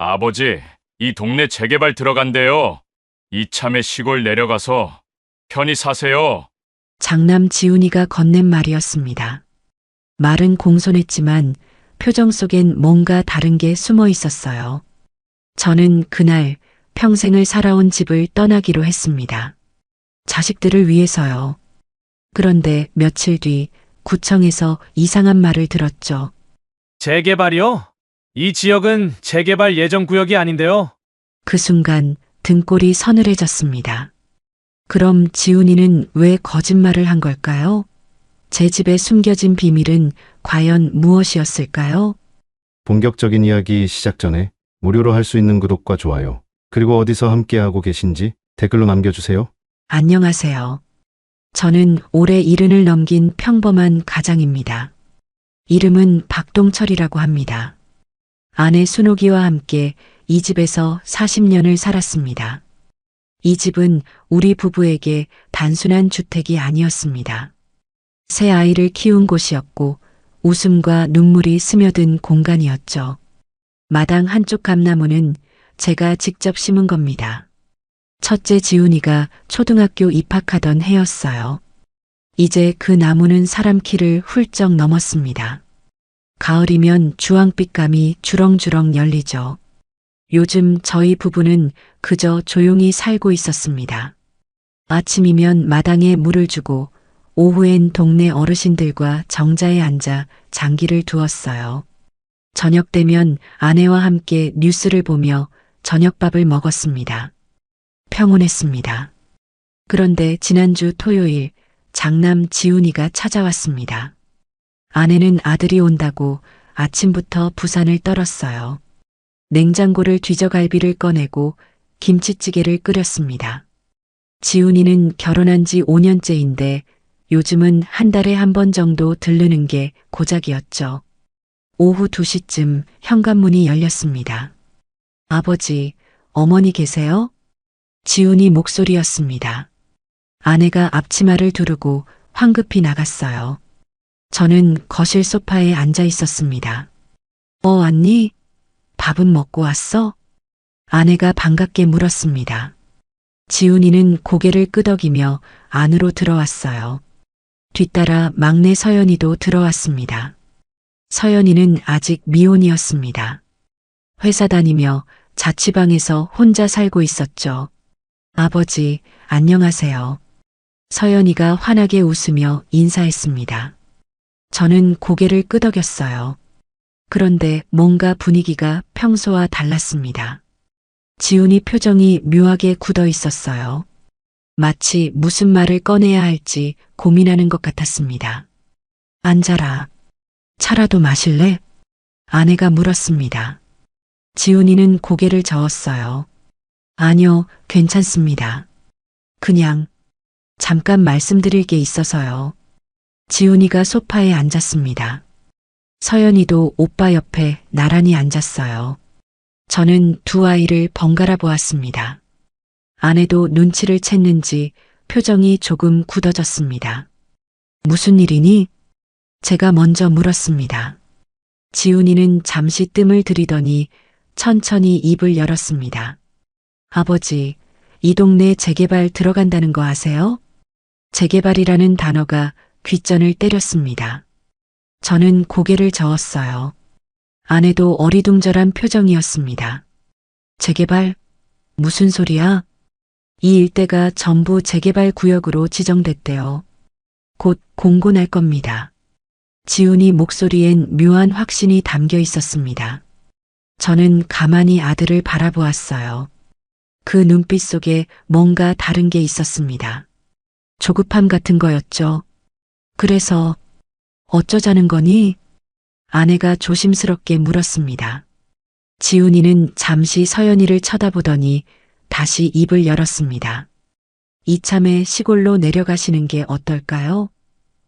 아버지, 이 동네 재개발 들어간대요. 이참에 시골 내려가서 편히 사세요. 장남 지훈이가 건넨 말이었습니다. 말은 공손했지만 표정 속엔 뭔가 다른 게 숨어 있었어요. 저는 그날 평생을 살아온 집을 떠나기로 했습니다. 자식들을 위해서요. 그런데 며칠 뒤 구청에서 이상한 말을 들었죠. 재개발이요? 이 지역은 재개발 예정 구역이 아닌데요. 그 순간 등골이 서늘해졌습니다. 그럼 지훈이는 왜 거짓말을 한 걸까요? 제 집에 숨겨진 비밀은 과연 무엇이었을까요? 본격적인 이야기 시작 전에 무료로 할 수 있는 구독과 좋아요, 그리고 어디서 함께하고 계신지 댓글로 남겨주세요. 안녕하세요. 저는 올해 70을 넘긴 평범한 가장입니다. 이름은 박동철이라고 합니다. 아내 순옥이와 함께 이 집에서 40년을 살았습니다. 이 집은 우리 부부에게 단순한 주택이 아니었습니다. 새 아이를 키운 곳이었고 웃음과 눈물이 스며든 공간이었죠. 마당 한쪽 감나무는 제가 직접 심은 겁니다. 첫째 지훈이가 초등학교 입학하던 해였어요. 이제 그 나무는 사람 키를 훌쩍 넘었습니다. 가을이면 주황빛감이 주렁주렁 열리죠. 요즘 저희 부부는 그저 조용히 살고 있었습니다. 아침이면 마당에 물을 주고 오후엔 동네 어르신들과 정자에 앉아 장기를 두었어요. 저녁 되면 아내와 함께 뉴스를 보며 저녁밥을 먹었습니다. 평온했습니다. 그런데 지난주 토요일 장남 지훈이가 찾아왔습니다. 아내는 아들이 온다고 아침부터 부산을 떨었어요. 냉장고를 뒤져 갈비를 꺼내고 김치찌개를 끓였습니다. 지훈이는 결혼한 지 5년째인데 요즘은 한 달에 한 번 정도 들르는 게 고작이었죠. 오후 2시쯤 현관문이 열렸습니다. 아버지, 어머니 계세요? 지훈이 목소리였습니다. 아내가 앞치마를 두르고 황급히 나갔어요. 저는 거실 소파에 앉아 있었습니다. 왔니? 밥은 먹고 왔어? 아내가 반갑게 물었습니다. 지훈이는 고개를 끄덕이며 안으로 들어왔어요. 뒤따라 막내 서연이도 들어왔습니다. 서연이는 아직 미혼이었습니다. 회사 다니며 자취방에서 혼자 살고 있었죠. 아버지, 안녕하세요. 서연이가 환하게 웃으며 인사했습니다. 저는 고개를 끄덕였어요. 그런데 뭔가 분위기가 평소와 달랐습니다. 지훈이 표정이 묘하게 굳어 있었어요. 마치 무슨 말을 꺼내야 할지 고민하는 것 같았습니다. 앉아라. 차라도 마실래? 아내가 물었습니다. 지훈이는 고개를 저었어요. 아니요, 괜찮습니다. 그냥 잠깐 말씀드릴 게 있어서요. 지훈이가 소파에 앉았습니다. 서연이도 오빠 옆에 나란히 앉았어요. 저는 두 아이를 번갈아 보았습니다. 아내도 눈치를 챘는지 표정이 조금 굳어졌습니다. 무슨 일이니? 제가 먼저 물었습니다. 지훈이는 잠시 뜸을 들이더니 천천히 입을 열었습니다. 아버지, 이 동네 재개발 들어간다는 거 아세요? 재개발이라는 단어가 귓전을 때렸습니다. 저는 고개를 저었어요. 아내도 어리둥절한 표정이었습니다. 재개발? 무슨 소리야? 이 일대가 전부 재개발 구역으로 지정됐대요. 곧 공고날 겁니다. 지훈이 목소리엔 묘한 확신이 담겨 있었습니다. 저는 가만히 아들을 바라보았어요. 그 눈빛 속에 뭔가 다른 게 있었습니다. 조급함 같은 거였죠. 그래서 어쩌자는 거니? 아내가 조심스럽게 물었습니다. 지훈이는 잠시 서연이를 쳐다보더니 다시 입을 열었습니다. 이참에 시골로 내려가시는 게 어떨까요?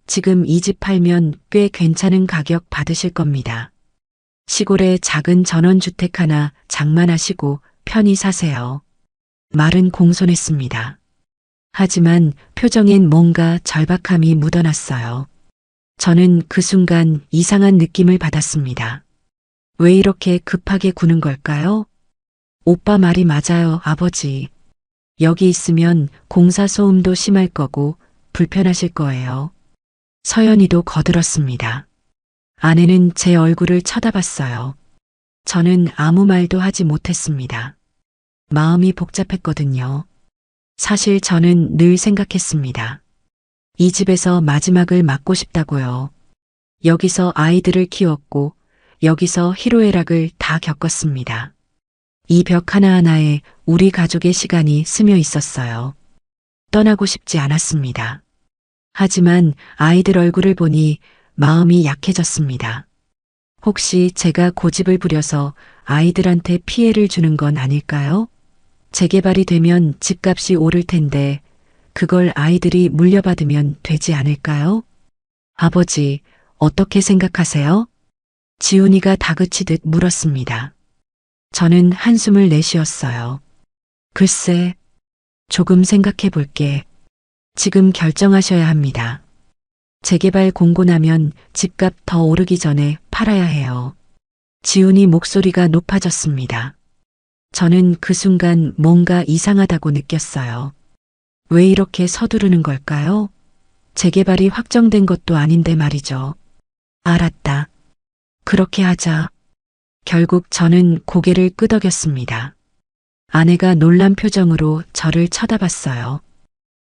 지금 이 집 팔면 꽤 괜찮은 가격 받으실 겁니다. 시골에 작은 전원주택 하나 장만하시고 편히 사세요. 말은 공손했습니다. 하지만 표정엔 뭔가 절박함이 묻어났어요. 저는 그 순간 이상한 느낌을 받았습니다. 왜 이렇게 급하게 구는 걸까요? 오빠 말이 맞아요, 아버지. 여기 있으면 공사 소음도 심할 거고 불편하실 거예요. 서연이도 거들었습니다. 아내는 제 얼굴을 쳐다봤어요. 저는 아무 말도 하지 못했습니다. 마음이 복잡했거든요. 사실 저는 늘 생각했습니다. 이 집에서 마지막을 맞고 싶다고요. 여기서 아이들을 키웠고 여기서 희로애락을 다 겪었습니다. 이 벽 하나하나에 우리 가족의 시간이 스며 있었어요. 떠나고 싶지 않았습니다. 하지만 아이들 얼굴을 보니 마음이 약해졌습니다. 혹시 제가 고집을 부려서 아이들한테 피해를 주는 건 아닐까요? 재개발이 되면 집값이 오를 텐데 그걸 아이들이 물려받으면 되지 않을까요? 아버지, 어떻게 생각하세요? 지훈이가 다그치듯 물었습니다. 저는 한숨을 내쉬었어요. 글쎄, 조금 생각해 볼게. 지금 결정하셔야 합니다. 재개발 공고 나면 집값 더 오르기 전에 팔아야 해요. 지훈이 목소리가 높아졌습니다. 저는 그 순간 뭔가 이상하다고 느꼈어요. 왜 이렇게 서두르는 걸까요? 재개발이 확정된 것도 아닌데 말이죠. 알았다. 그렇게 하자. 결국 저는 고개를 끄덕였습니다. 아내가 놀란 표정으로 저를 쳐다봤어요.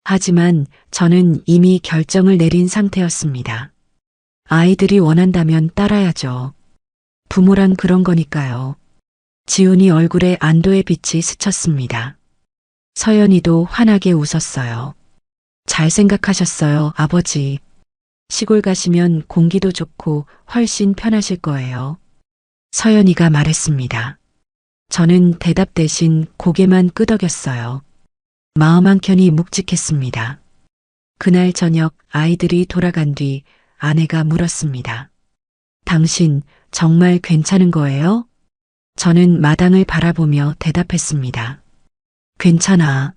하지만 저는 이미 결정을 내린 상태였습니다. 아이들이 원한다면 따라야죠. 부모란 그런 거니까요. 지훈이 얼굴에 안도의 빛이 스쳤습니다. 서연이도 환하게 웃었어요. 잘 생각하셨어요, 아버지. 시골 가시면 공기도 좋고 훨씬 편하실 거예요. 서연이가 말했습니다. 저는 대답 대신 고개만 끄덕였어요. 마음 한켠이 묵직했습니다. 그날 저녁 아이들이 돌아간 뒤 아내가 물었습니다. 당신 정말 괜찮은 거예요? 저는 마당을 바라보며 대답했습니다. 괜찮아.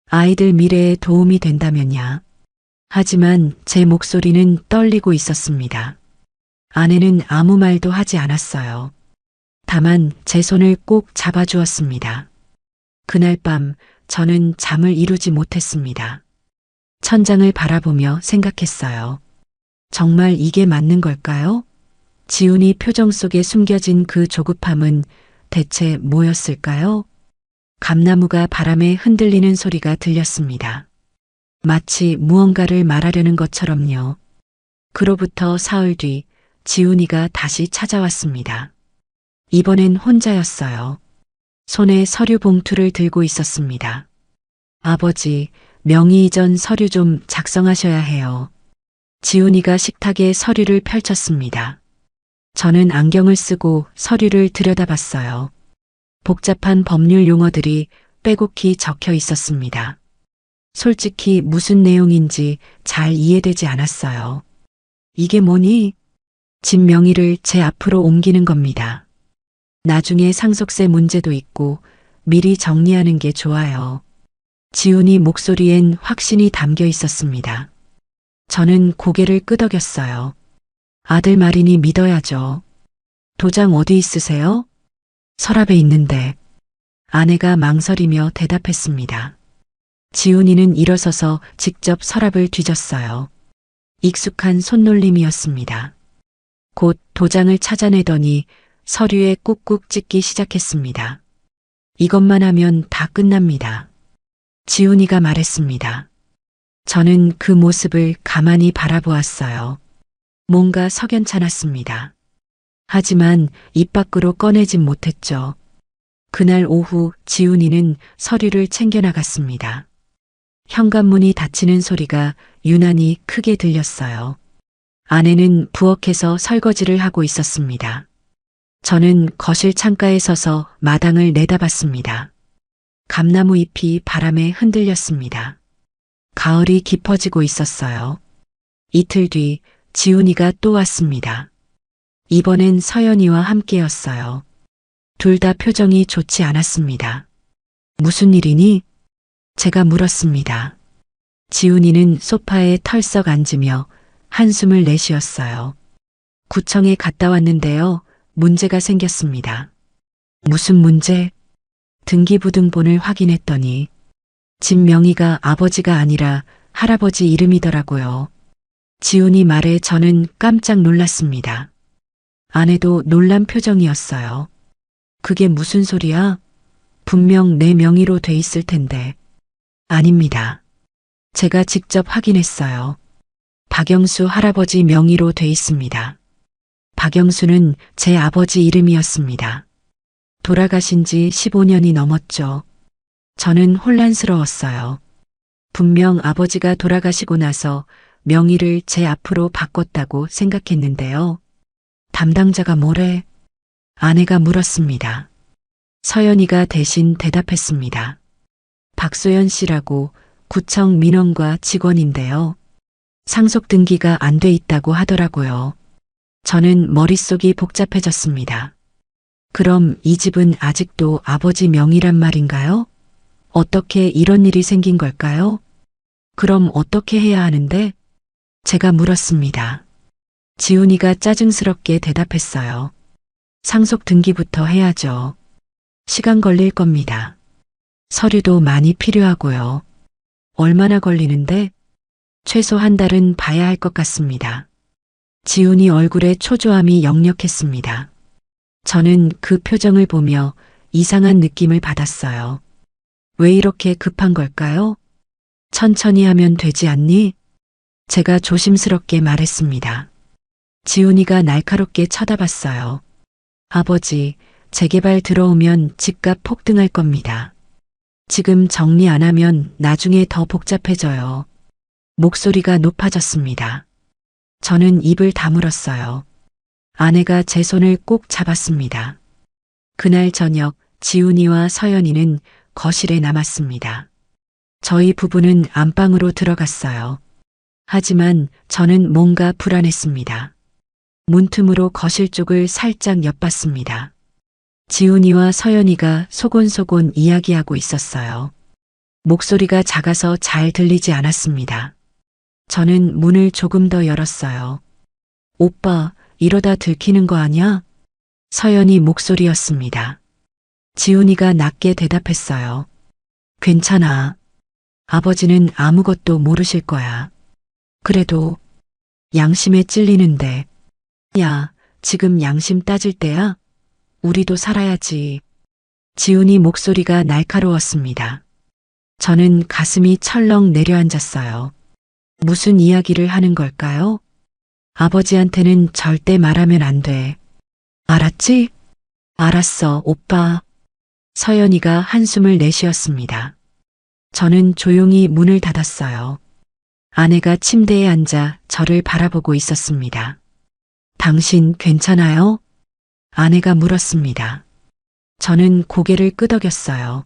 아이들 미래에 도움이 된다면야. 하지만 제 목소리는 떨리고 있었습니다. 아내는 아무 말도 하지 않았어요. 다만 제 손을 꼭 잡아주었습니다. 그날 밤 저는 잠을 이루지 못했습니다. 천장을 바라보며 생각했어요. 정말 이게 맞는 걸까요? 지훈이 표정 속에 숨겨진 그 조급함은 대체 뭐였을까요? 감나무가 바람에 흔들리는 소리가 들렸습니다. 마치 무언가를 말하려는 것처럼요. 그로부터 사흘 뒤 지훈이가 다시 찾아왔습니다. 이번엔 혼자였어요. 손에 서류 봉투를 들고 있었습니다. 아버지, 명의 이전 서류 좀 작성하셔야 해요. 지훈이가 식탁에 서류를 펼쳤습니다. 저는 안경을 쓰고 서류를 들여다봤어요. 복잡한 법률 용어들이 빼곡히 적혀 있었습니다. 솔직히 무슨 내용인지 잘 이해되지 않았어요. 이게 뭐니? 집 명의를 제 앞으로 옮기는 겁니다. 나중에 상속세 문제도 있고 미리 정리하는 게 좋아요. 지훈이 목소리엔 확신이 담겨 있었습니다. 저는 고개를 끄덕였어요. 아들 말이니 믿어야죠. 도장 어디 있으세요? 서랍에 있는데. 아내가 망설이며 대답했습니다. 지훈이는 일어서서 직접 서랍을 뒤졌어요. 익숙한 손놀림이었습니다. 곧 도장을 찾아내더니 서류에 꾹꾹 찍기 시작했습니다. 이것만 하면 다 끝납니다. 지훈이가 말했습니다. 저는 그 모습을 가만히 바라보았어요. 뭔가 석연찮았습니다. 하지만 입 밖으로 꺼내진 못했죠. 그날 오후 지훈이는 서류를 챙겨나갔습니다. 현관문이 닫히는 소리가 유난히 크게 들렸어요. 아내는 부엌에서 설거지를 하고 있었습니다. 저는 거실 창가에 서서 마당을 내다봤습니다. 감나무 잎이 바람에 흔들렸습니다. 가을이 깊어지고 있었어요. 이틀 뒤 지훈이가 또 왔습니다. 이번엔 서연이와 함께였어요. 둘 다 표정이 좋지 않았습니다. 무슨 일이니? 제가 물었습니다. 지훈이는 소파에 털썩 앉으며 한숨을 내쉬었어요. 구청에 갔다 왔는데요. 문제가 생겼습니다. 무슨 문제? 등기부등본을 확인했더니 집 명의가 아버지가 아니라 할아버지 이름이더라고요. 지훈이 말에 저는 깜짝 놀랐습니다. 아내도 놀란 표정이었어요. 그게 무슨 소리야? 분명 내 명의로 돼 있을 텐데. 아닙니다. 제가 직접 확인했어요. 박영수 할아버지 명의로 돼 있습니다. 박영수는 제 아버지 이름이었습니다. 돌아가신 지 15년이 넘었죠. 저는 혼란스러웠어요. 분명 아버지가 돌아가시고 나서 명의를 제 앞으로 바꿨다고 생각했는데요. 담당자가 뭐래? 아내가 물었습니다. 서연이가 대신 대답했습니다. 박소연 씨라고 구청 민원과 직원인데요. 상속 등기가 안 돼 있다고 하더라고요. 저는 머릿속이 복잡해졌습니다. 그럼 이 집은 아직도 아버지 명의란 말인가요? 어떻게 이런 일이 생긴 걸까요? 그럼 어떻게 해야 하는데? 제가 물었습니다. 지훈이가 짜증스럽게 대답했어요. 상속 등기부터 해야죠. 시간 걸릴 겁니다. 서류도 많이 필요하고요. 얼마나 걸리는데? 최소 한 달은 봐야 할 것 같습니다. 지훈이 얼굴에 초조함이 역력했습니다. 저는 그 표정을 보며 이상한 느낌을 받았어요. 왜 이렇게 급한 걸까요? 천천히 하면 되지 않니? 제가 조심스럽게 말했습니다. 지훈이가 날카롭게 쳐다봤어요. 아버지, 재개발 들어오면 집값 폭등할 겁니다. 지금 정리 안 하면 나중에 더 복잡해져요. 목소리가 높아졌습니다. 저는 입을 다물었어요. 아내가 제 손을 꼭 잡았습니다. 그날 저녁 지훈이와 서연이는 거실에 남았습니다. 저희 부부는 안방으로 들어갔어요. 하지만 저는 뭔가 불안했습니다. 문틈으로 거실 쪽을 살짝 엿봤습니다. 지훈이와 서연이가 소곤소곤 이야기하고 있었어요. 목소리가 작아서 잘 들리지 않았습니다. 저는 문을 조금 더 열었어요. 오빠, 이러다 들키는 거 아냐? 서연이 목소리였습니다. 지훈이가 낮게 대답했어요. 괜찮아. 아버지는 아무것도 모르실 거야. 그래도 양심에 찔리는데. 야, 지금 양심 따질 때야? 우리도 살아야지. 지훈이 목소리가 날카로웠습니다. 저는 가슴이 철렁 내려앉았어요. 무슨 이야기를 하는 걸까요? 아버지한테는 절대 말하면 안 돼. 알았지? 알았어, 오빠. 서연이가 한숨을 내쉬었습니다. 저는 조용히 문을 닫았어요. 아내가 침대에 앉아 저를 바라보고 있었습니다. 당신 괜찮아요? 아내가 물었습니다. 저는 고개를 끄덕였어요.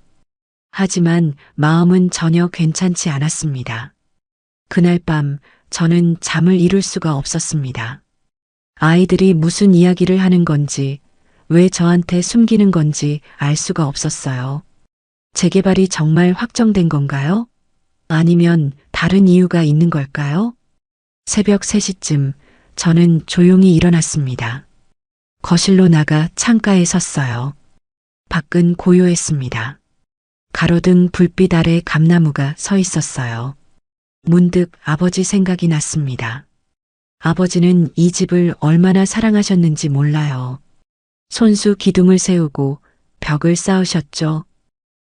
하지만 마음은 전혀 괜찮지 않았습니다. 그날 밤 저는 잠을 이룰 수가 없었습니다. 아이들이 무슨 이야기를 하는 건지, 왜 저한테 숨기는 건지 알 수가 없었어요. 재개발이 정말 확정된 건가요? 아니면 다른 이유가 있는 걸까요? 새벽 3시쯤 저는 조용히 일어났습니다. 거실로 나가 창가에 섰어요. 밖은 고요했습니다. 가로등 불빛 아래 감나무가 서 있었어요. 문득 아버지 생각이 났습니다. 아버지는 이 집을 얼마나 사랑하셨는지 몰라요. 손수 기둥을 세우고 벽을 쌓으셨죠.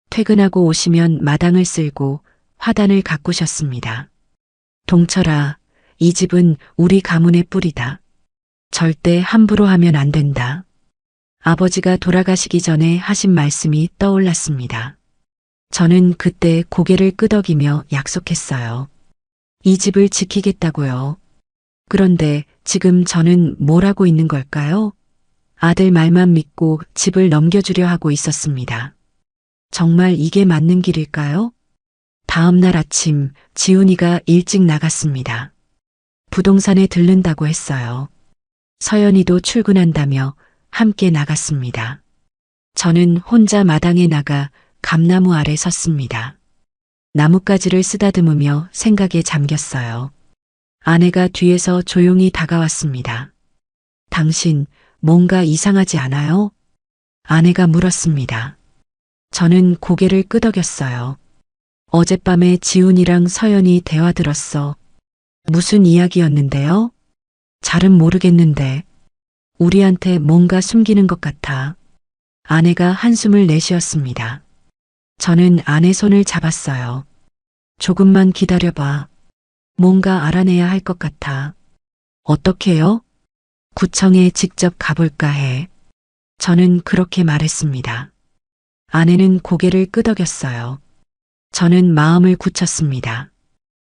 퇴근하고 오시면 마당을 쓸고 화단을 가꾸셨습니다. 동철아, 이 집은 우리 가문의 뿌리다. 절대 함부로 하면 안 된다. 아버지가 돌아가시기 전에 하신 말씀이 떠올랐습니다. 저는 그때 고개를 끄덕이며 약속했어요. 이 집을 지키겠다고요. 그런데 지금 저는 뭘 하고 있는 걸까요? 아들 말만 믿고 집을 넘겨주려 하고 있었습니다. 정말 이게 맞는 길일까요? 다음 날 아침 지훈이가 일찍 나갔습니다. 부동산에 들른다고 했어요. 서연이도 출근한다며 함께 나갔습니다. 저는 혼자 마당에 나가 감나무 아래 섰습니다. 나뭇가지를 쓰다듬으며 생각에 잠겼어요. 아내가 뒤에서 조용히 다가왔습니다. 당신 뭔가 이상하지 않아요? 아내가 물었습니다. 저는 고개를 끄덕였어요. 어젯밤에 지훈이랑 서연이 대화 들었어. 무슨 이야기였는데요? 잘은 모르겠는데 우리한테 뭔가 숨기는 것 같아. 아내가 한숨을 내쉬었습니다. 저는 아내 손을 잡았어요. 조금만 기다려봐. 뭔가 알아내야 할 것 같아. 어떻게요? 구청에 직접 가볼까 해. 저는 그렇게 말했습니다. 아내는 고개를 끄덕였어요. 저는 마음을 굳혔습니다.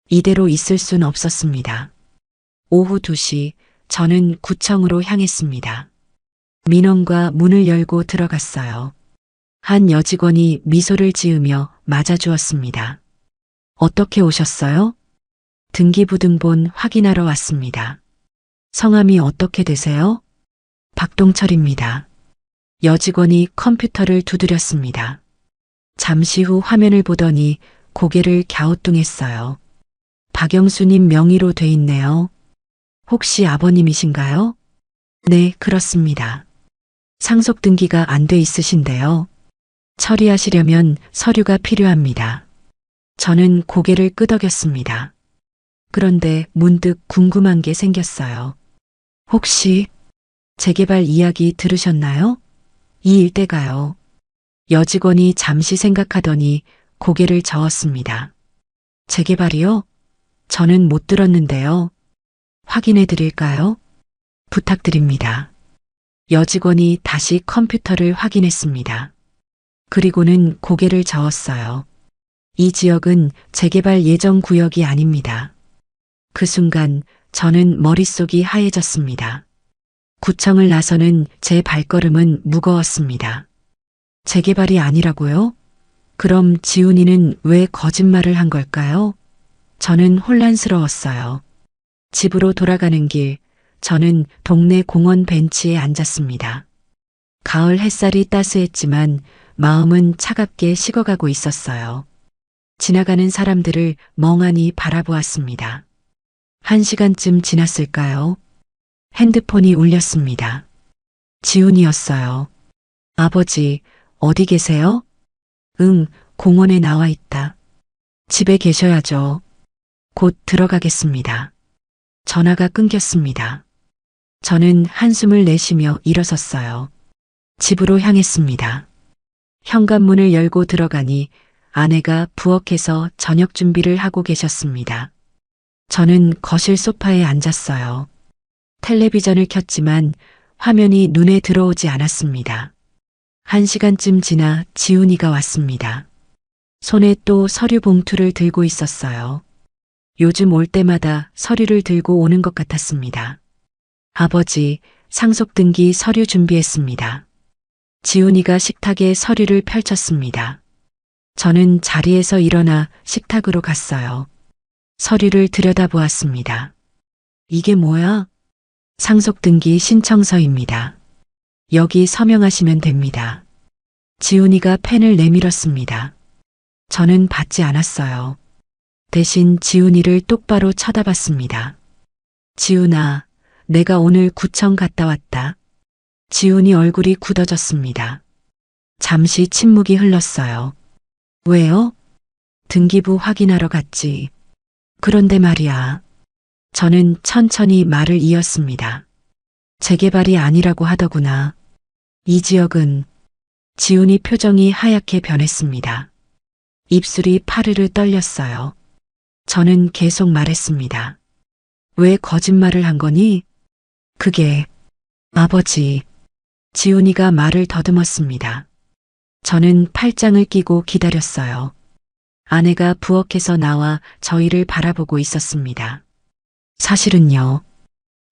이대로 있을 순 없었습니다. 오후 2시 저는 구청으로 향했습니다. 민원과 문을 열고 들어갔어요. 한 여직원이 미소를 지으며 맞아주었습니다. 어떻게 오셨어요? 등기부등본 확인하러 왔습니다. 성함이 어떻게 되세요? 박동철입니다. 여직원이 컴퓨터를 두드렸습니다. 잠시 후 화면을 보더니 고개를 갸우뚱했어요. 박영수님 명의로 돼 있네요. 혹시 아버님이신가요? 네, 그렇습니다. 상속 등기가 안 돼 있으신데요. 처리하시려면 서류가 필요합니다. 저는 고개를 끄덕였습니다. 그런데 문득 궁금한 게 생겼어요. 혹시 재개발 이야기 들으셨나요? 이 일대가요. 여직원이 잠시 생각하더니 고개를 저었습니다. 재개발이요? 저는 못 들었는데요. 확인해 드릴까요? 부탁드립니다. 여직원이 다시 컴퓨터를 확인했습니다. 그리고는 고개를 저었어요. 이 지역은 재개발 예정 구역이 아닙니다. 그 순간 저는 머릿속이 하얘졌습니다. 구청을 나서는 제 발걸음은 무거웠습니다. 재개발이 아니라고요? 그럼 지훈이는 왜 거짓말을 한 걸까요? 저는 혼란스러웠어요. 집으로 돌아가는 길, 저는 동네 공원 벤치에 앉았습니다. 가을 햇살이 따스했지만 마음은 차갑게 식어가고 있었어요. 지나가는 사람들을 멍하니 바라보았습니다. 1시간쯤 지났을까요? 핸드폰이 울렸습니다. 지훈이었어요. 아버지, 어디 계세요? 응, 공원에 나와 있다. 집에 계셔야죠. 곧 들어가겠습니다. 전화가 끊겼습니다. 저는 한숨을 내쉬며 일어섰어요. 집으로 향했습니다. 현관문을 열고 들어가니 아내가 부엌에서 저녁 준비를 하고 계셨습니다. 저는 거실 소파에 앉았어요. 텔레비전을 켰지만 화면이 눈에 들어오지 않았습니다. 1시간쯤 지나 지훈이가 왔습니다. 손에 또 서류 봉투를 들고 있었어요. 요즘 올 때마다 서류를 들고 오는 것 같았습니다. 아버지, 상속등기 서류 준비했습니다. 지훈이가 식탁에 서류를 펼쳤습니다. 저는 자리에서 일어나 식탁으로 갔어요. 서류를 들여다보았습니다. 이게 뭐야? 상속등기 신청서입니다. 여기 서명하시면 됩니다. 지훈이가 펜을 내밀었습니다. 저는 받지 않았어요. 대신 지훈이를 똑바로 쳐다봤습니다. 지훈아, 내가 오늘 구청 갔다 왔다. 지훈이 얼굴이 굳어졌습니다. 잠시 침묵이 흘렀어요. 왜요? 등기부 확인하러 갔지. 그런데 말이야. 저는 천천히 말을 이었습니다. 재개발이 아니라고 하더구나. 이 지역은 지훈이 표정이 하얗게 변했습니다. 입술이 파르르 떨렸어요. 저는 계속 말했습니다. 왜 거짓말을 한 거니? 그게 아버지. 지훈이가 말을 더듬었습니다. 저는 팔짱을 끼고 기다렸어요. 아내가 부엌에서 나와 저희를 바라보고 있었습니다. 사실은요.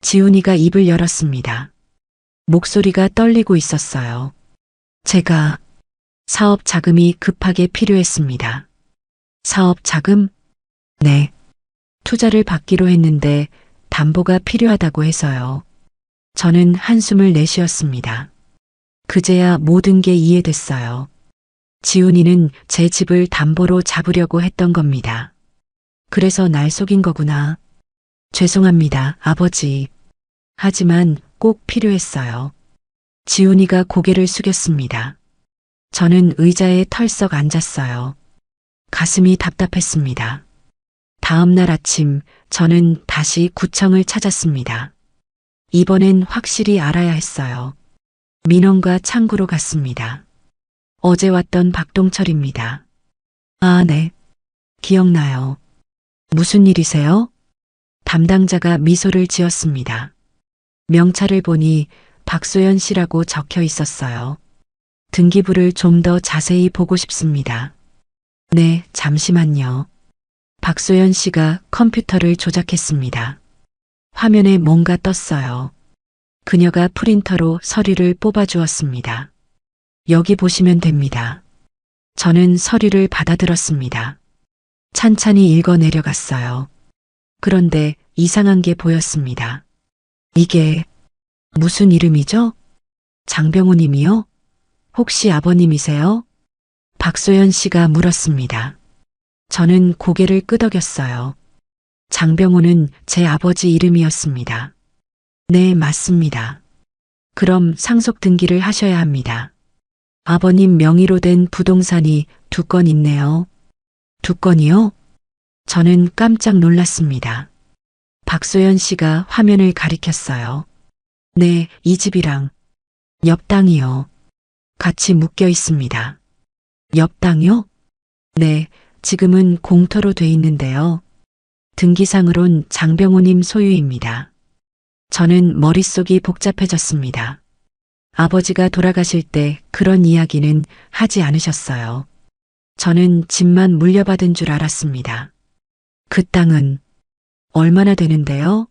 지훈이가 입을 열었습니다. 목소리가 떨리고 있었어요. 제가 사업 자금이 급하게 필요했습니다. 사업 자금? 네. 투자를 받기로 했는데 담보가 필요하다고 해서요. 저는 한숨을 내쉬었습니다. 그제야 모든 게 이해됐어요. 지훈이는 제 집을 담보로 잡으려고 했던 겁니다. 그래서 날 속인 거구나. 죄송합니다, 아버지. 하지만 꼭 필요했어요. 지훈이가 고개를 숙였습니다. 저는 의자에 털썩 앉았어요. 가슴이 답답했습니다. 다음 날 아침 저는 다시 구청을 찾았습니다. 이번엔 확실히 알아야 했어요. 민원과 창구로 갔습니다. 어제 왔던 박동철입니다. 아, 네. 기억나요. 무슨 일이세요? 담당자가 미소를 지었습니다. 명찰을 보니 박소연 씨라고 적혀 있었어요. 등기부를 좀 더 자세히 보고 싶습니다. 네, 잠시만요. 박소연 씨가 컴퓨터를 조작했습니다. 화면에 뭔가 떴어요. 그녀가 프린터로 서류를 뽑아주었습니다. 여기 보시면 됩니다. 저는 서류를 받아들었습니다. 찬찬히 읽어 내려갔어요. 그런데 이상한 게 보였습니다. 이게 무슨 이름이죠? 장병호님이요? 혹시 아버님이세요? 박소연 씨가 물었습니다. 저는 고개를 끄덕였어요. 장병호는 제 아버지 이름이었습니다. 네, 맞습니다. 그럼 상속 등기를 하셔야 합니다. 아버님 명의로 된 부동산이 2건 있네요. 2건이요? 저는 깜짝 놀랐습니다. 박소연 씨가 화면을 가리켰어요. 네, 이 집이랑 옆 땅이요. 같이 묶여 있습니다. 옆 땅이요? 네, 지금은 공터로 돼 있는데요. 등기상으론 장병호님 소유입니다. 저는 머릿속이 복잡해졌습니다. 아버지가 돌아가실 때 그런 이야기는 하지 않으셨어요. 저는 집만 물려받은 줄 알았습니다. 그 땅은 얼마나 되는데요?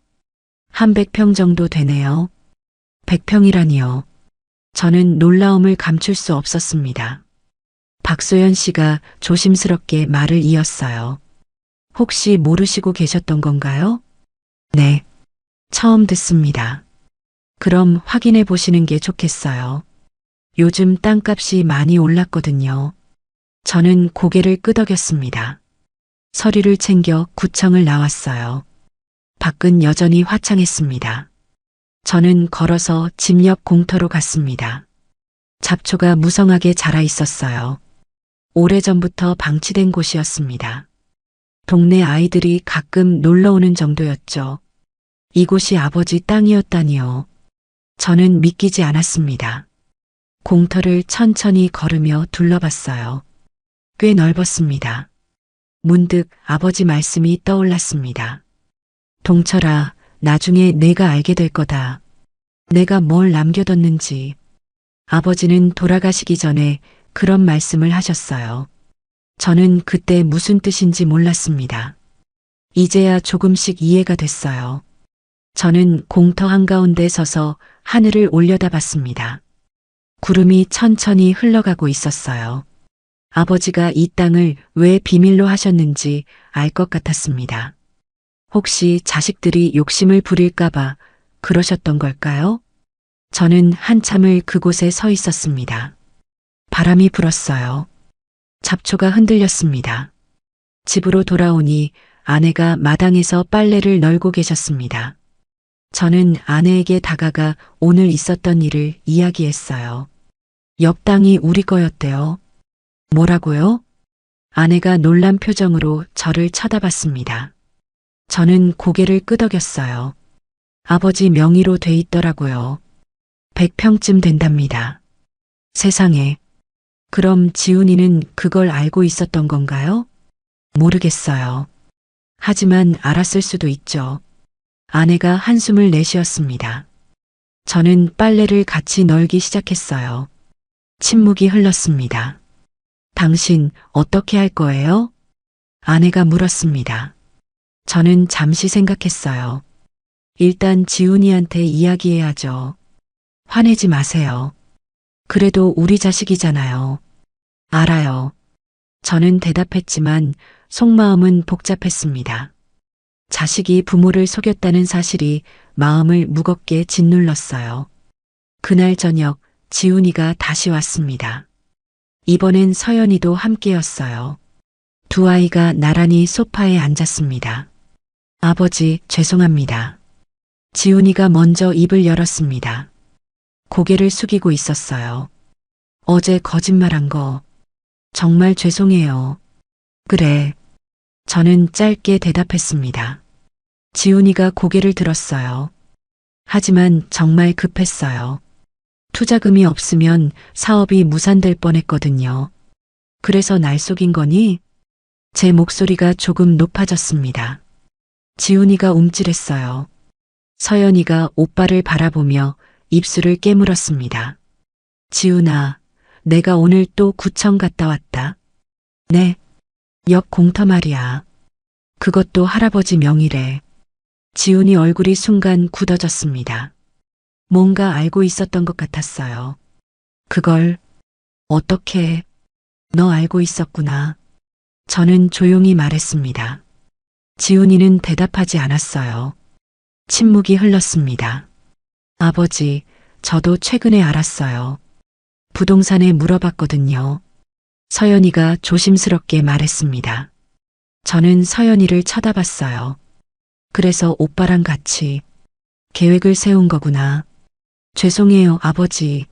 한 100평 정도 되네요. 100평이라니요. 저는 놀라움을 감출 수 없었습니다. 박소연 씨가 조심스럽게 말을 이었어요. 혹시 모르시고 계셨던 건가요? 네. 처음 듣습니다. 그럼 확인해 보시는 게 좋겠어요. 요즘 땅값이 많이 올랐거든요. 저는 고개를 끄덕였습니다. 서류를 챙겨 구청을 나왔어요. 밖은 여전히 화창했습니다. 저는 걸어서 집 옆 공터로 갔습니다. 잡초가 무성하게 자라 있었어요. 오래전부터 방치된 곳이었습니다. 동네 아이들이 가끔 놀러 오는 정도였죠. 이곳이 아버지 땅이었다니요. 저는 믿기지 않았습니다. 공터를 천천히 걸으며 둘러봤어요. 꽤 넓었습니다. 문득 아버지 말씀이 떠올랐습니다. 동철아, 나중에 내가 알게 될 거다. 내가 뭘 남겨뒀는지. 아버지는 돌아가시기 전에 그런 말씀을 하셨어요. 저는 그때 무슨 뜻인지 몰랐습니다. 이제야 조금씩 이해가 됐어요. 저는 공터 한가운데 서서 하늘을 올려다봤습니다. 구름이 천천히 흘러가고 있었어요. 아버지가 이 땅을 왜 비밀로 하셨는지 알 것 같았습니다. 혹시 자식들이 욕심을 부릴까봐 그러셨던 걸까요? 저는 한참을 그곳에 서 있었습니다. 바람이 불었어요. 잡초가 흔들렸습니다. 집으로 돌아오니 아내가 마당에서 빨래를 널고 계셨습니다. 저는 아내에게 다가가 오늘 있었던 일을 이야기했어요. 옆 땅이 우리 거였대요. 뭐라고요? 아내가 놀란 표정으로 저를 쳐다봤습니다. 저는 고개를 끄덕였어요. 아버지 명의로 돼 있더라고요. 100평쯤 된답니다. 세상에. 그럼 지훈이는 그걸 알고 있었던 건가요? 모르겠어요. 하지만 알았을 수도 있죠. 아내가 한숨을 내쉬었습니다. 저는 빨래를 같이 널기 시작했어요. 침묵이 흘렀습니다. 당신 어떻게 할 거예요? 아내가 물었습니다. 저는 잠시 생각했어요. 일단 지훈이한테 이야기해야죠. 화내지 마세요. 그래도 우리 자식이잖아요. 알아요. 저는 대답했지만 속마음은 복잡했습니다. 자식이 부모를 속였다는 사실이 마음을 무겁게 짓눌렀어요. 그날 저녁 지훈이가 다시 왔습니다. 이번엔 서연이도 함께였어요. 두 아이가 나란히 소파에 앉았습니다. 아버지, 죄송합니다. 지훈이가 먼저 입을 열었습니다. 고개를 숙이고 있었어요. 어제 거짓말한 거 정말 죄송해요. 그래. 저는 짧게 대답했습니다. 지훈이가 고개를 들었어요. 하지만 정말 급했어요. 투자금이 없으면 사업이 무산될 뻔했거든요. 그래서 날 속인 거니? 제 목소리가 조금 높아졌습니다. 지훈이가 움찔했어요. 서연이가 오빠를 바라보며 입술을 깨물었습니다. 지훈아, 내가 오늘 또 구청 갔다 왔다. 네. 옆 공터 말이야. 그것도 할아버지 명의래. 지훈이 얼굴이 순간 굳어졌습니다. 뭔가 알고 있었던 것 같았어요. 그걸 어떻게 너 알고 있었구나. 저는 조용히 말했습니다. 지훈이는 대답하지 않았어요. 침묵이 흘렀습니다. 아버지, 저도 최근에 알았어요. 부동산에 물어봤거든요. 서연이가 조심스럽게 말했습니다. 저는 서연이를 쳐다봤어요. 그래서 오빠랑 같이 계획을 세운 거구나. 죄송해요, 아버지.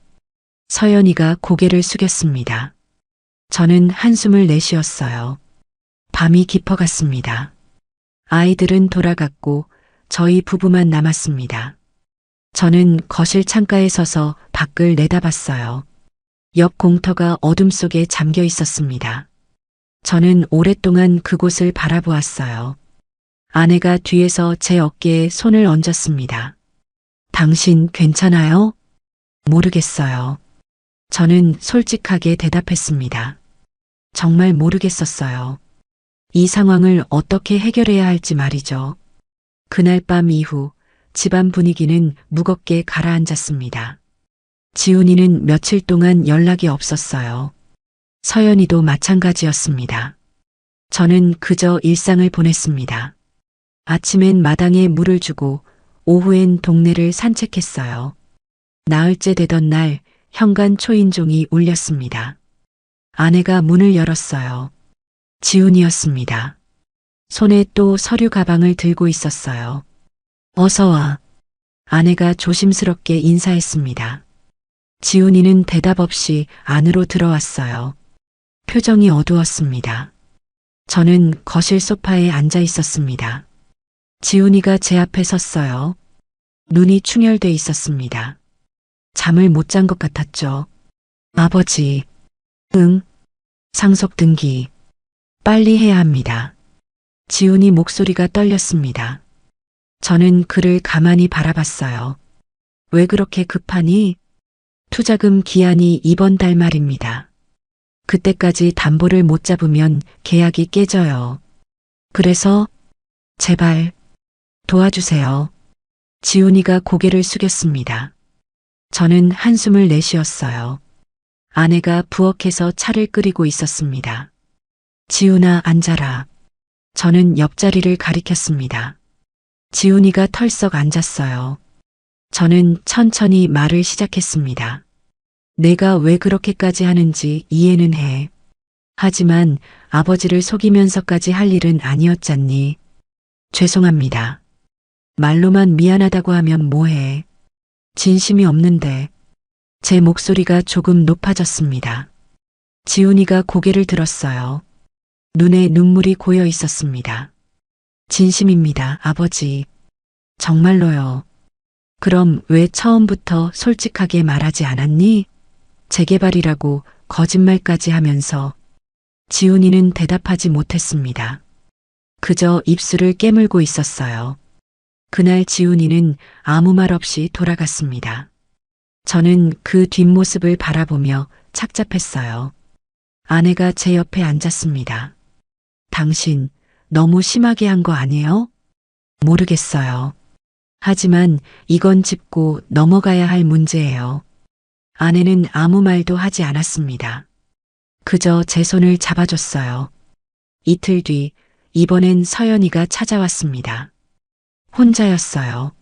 서연이가 고개를 숙였습니다. 저는 한숨을 내쉬었어요. 밤이 깊어갔습니다. 아이들은 돌아갔고 저희 부부만 남았습니다. 저는 거실 창가에 서서 밖을 내다봤어요. 옆 공터가 어둠 속에 잠겨 있었습니다. 저는 오랫동안 그곳을 바라보았어요. 아내가 뒤에서 제 어깨에 손을 얹었습니다. 당신 괜찮아요? 모르겠어요. 저는 솔직하게 대답했습니다. 정말 모르겠었어요. 이 상황을 어떻게 해결해야 할지 말이죠. 그날 밤 이후 집안 분위기는 무겁게 가라앉았습니다. 지훈이는 며칠 동안 연락이 없었어요. 서연이도 마찬가지였습니다. 저는 그저 일상을 보냈습니다. 아침엔 마당에 물을 주고 오후엔 동네를 산책했어요. 나흘째 되던 날 현관 초인종이 울렸습니다. 아내가 문을 열었어요. 지훈이었습니다. 손에 또 서류 가방을 들고 있었어요. 어서 와. 아내가 조심스럽게 인사했습니다. 지훈이는 대답 없이 안으로 들어왔어요. 표정이 어두웠습니다. 저는 거실 소파에 앉아 있었습니다. 지훈이가 제 앞에 섰어요. 눈이 충혈돼 있었습니다. 잠을 못 잔 것 같았죠. 아버지. 응. 상속 등기. 빨리 해야 합니다. 지훈이 목소리가 떨렸습니다. 저는 그를 가만히 바라봤어요. 왜 그렇게 급하니? 투자금 기한이 이번 달 말입니다. 그때까지 담보를 못 잡으면 계약이 깨져요. 그래서 제발 도와주세요. 지훈이가 고개를 숙였습니다. 저는 한숨을 내쉬었어요. 아내가 부엌에서 차를 끓이고 있었습니다. 지훈아, 앉아라. 저는 옆자리를 가리켰습니다. 지훈이가 털썩 앉았어요. 저는 천천히 말을 시작했습니다. 내가 왜 그렇게까지 하는지 이해는 해. 하지만 아버지를 속이면서까지 할 일은 아니었잖니. 죄송합니다. 말로만 미안하다고 하면 뭐해. 진심이 없는데. 제 목소리가 조금 높아졌습니다. 지훈이가 고개를 들었어요. 눈에 눈물이 고여 있었습니다. 진심입니다, 아버지. 정말로요. 그럼 왜 처음부터 솔직하게 말하지 않았니? 재개발이라고 거짓말까지 하면서. 지훈이는 대답하지 못했습니다. 그저 입술을 깨물고 있었어요. 그날 지훈이는 아무 말 없이 돌아갔습니다. 저는 그 뒷모습을 바라보며 착잡했어요. 아내가 제 옆에 앉았습니다. 당신 너무 심하게 한 거 아니에요? 모르겠어요. 하지만 이건 짚고 넘어가야 할 문제예요. 아내는 아무 말도 하지 않았습니다. 그저 제 손을 잡아줬어요. 이틀 뒤 이번엔 서연이가 찾아왔습니다. 혼자였어요.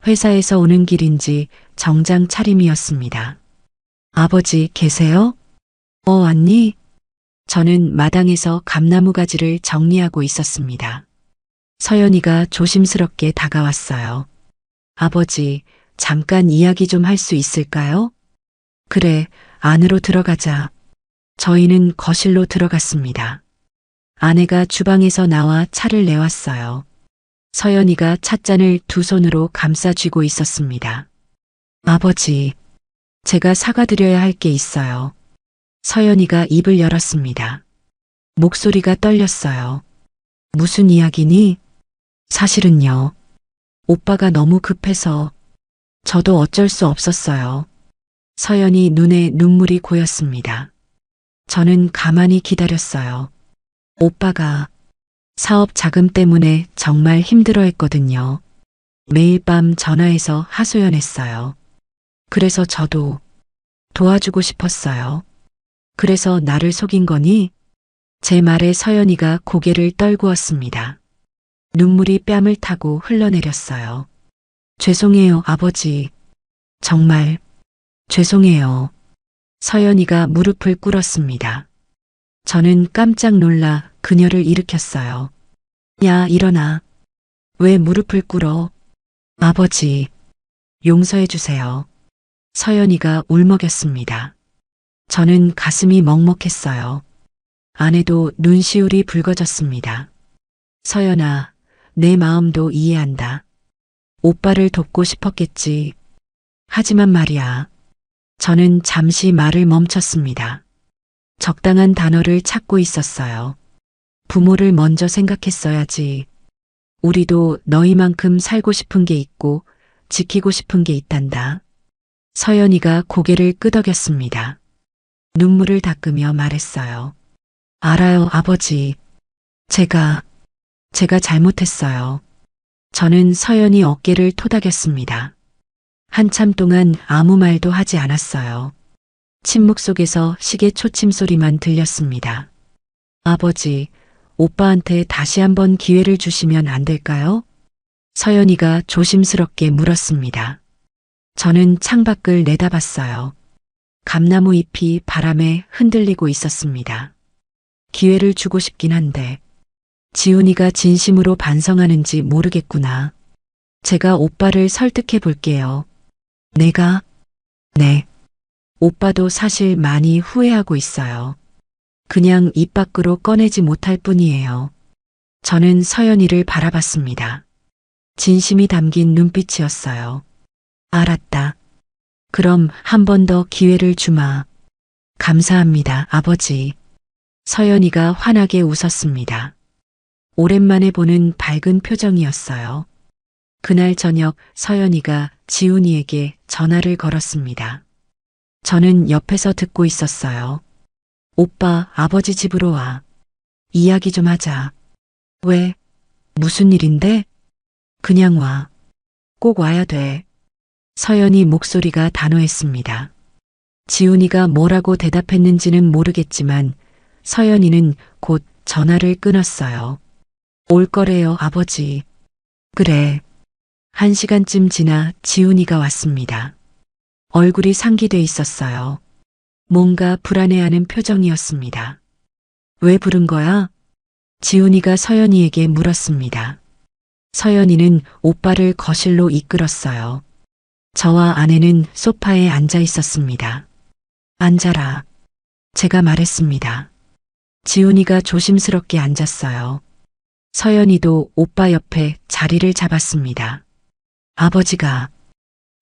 회사에서 오는 길인지 정장 차림이었습니다. 아버지 계세요? 왔니? 저는 마당에서 감나무 가지를 정리하고 있었습니다. 서연이가 조심스럽게 다가왔어요. 아버지, 잠깐 이야기 좀 할 수 있을까요? 그래, 안으로 들어가자 저희는 거실로 들어갔습니다. 아내가 주방에서 나와 차를 내왔어요. 서연이가 찻잔을 두 손으로 감싸 쥐고 있었습니다. 아버지, 제가 사과드려야 할 게 있어요. 서연이가 입을 열었습니다. 목소리가 떨렸어요. 무슨 이야기니? 사실은요. 오빠가 너무 급해서 저도 어쩔 수 없었어요. 서연이 눈에 눈물이 고였습니다. 저는 가만히 기다렸어요. 오빠가 사업 자금 때문에 정말 힘들어했거든요. 매일 밤 전화해서 하소연했어요. 그래서 저도 도와주고 싶었어요. 그래서 나를 속인 거니? 제 말에 서연이가 고개를 떨구었습니다. 눈물이 뺨을 타고 흘러내렸어요. 죄송해요, 아버지. 정말 죄송해요. 서연이가 무릎을 꿇었습니다. 저는 깜짝 놀라 그녀를 일으켰어요. 야, 일어나. 왜 무릎을 꿇어? 아버지, 용서해 주세요. 서연이가 울먹였습니다. 저는 가슴이 먹먹했어요. 아내도 눈시울이 붉어졌습니다. 서연아, 내 마음도 이해한다. 오빠를 돕고 싶었겠지. 하지만 말이야. 저는 잠시 말을 멈췄습니다. 적당한 단어를 찾고 있었어요. 부모를 먼저 생각했어야지. 우리도 너희만큼 살고 싶은 게 있고 지키고 싶은 게 있단다. 서연이가 고개를 끄덕였습니다. 눈물을 닦으며 말했어요. 알아요, 아버지. 제가 잘못했어요. 저는 서연이 어깨를 토닥였습니다. 한참 동안 아무 말도 하지 않았어요. 침묵 속에서 시계 초침 소리만 들렸습니다. 아버지, 오빠한테 다시 한번 기회를 주시면 안 될까요? 서연이가 조심스럽게 물었습니다. 저는 창밖을 내다봤어요. 감나무 잎이 바람에 흔들리고 있었습니다. 기회를 주고 싶긴 한데 지훈이가 진심으로 반성하는지 모르겠구나. 제가 오빠를 설득해 볼게요. 내가? 네. 오빠도 사실 많이 후회하고 있어요. 그냥 입 밖으로 꺼내지 못할 뿐이에요. 저는 서연이를 바라봤습니다. 진심이 담긴 눈빛이었어요. 알았다. 그럼 한 번 더 기회를 주마. 감사합니다, 아버지. 서연이가 환하게 웃었습니다. 오랜만에 보는 밝은 표정이었어요. 그날 저녁 서연이가 지훈이에게 전화를 걸었습니다. 저는 옆에서 듣고 있었어요. 오빠, 아버지 집으로 와. 이야기 좀 하자. 왜? 무슨 일인데? 그냥 와. 꼭 와야 돼. 서연이 목소리가 단호했습니다. 지훈이가 뭐라고 대답했는지는 모르겠지만 서연이는 곧 전화를 끊었어요. 올 거래요, 아버지. 그래. 1시간쯤 지나 지훈이가 왔습니다. 얼굴이 상기돼 있었어요. 뭔가 불안해하는 표정이었습니다. 왜 부른 거야? 지훈이가 서연이에게 물었습니다. 서연이는 오빠를 거실로 이끌었어요. 저와 아내는 소파에 앉아 있었습니다. 앉아라. 제가 말했습니다. 지훈이가 조심스럽게 앉았어요. 서연이도 오빠 옆에 자리를 잡았습니다. 아버지가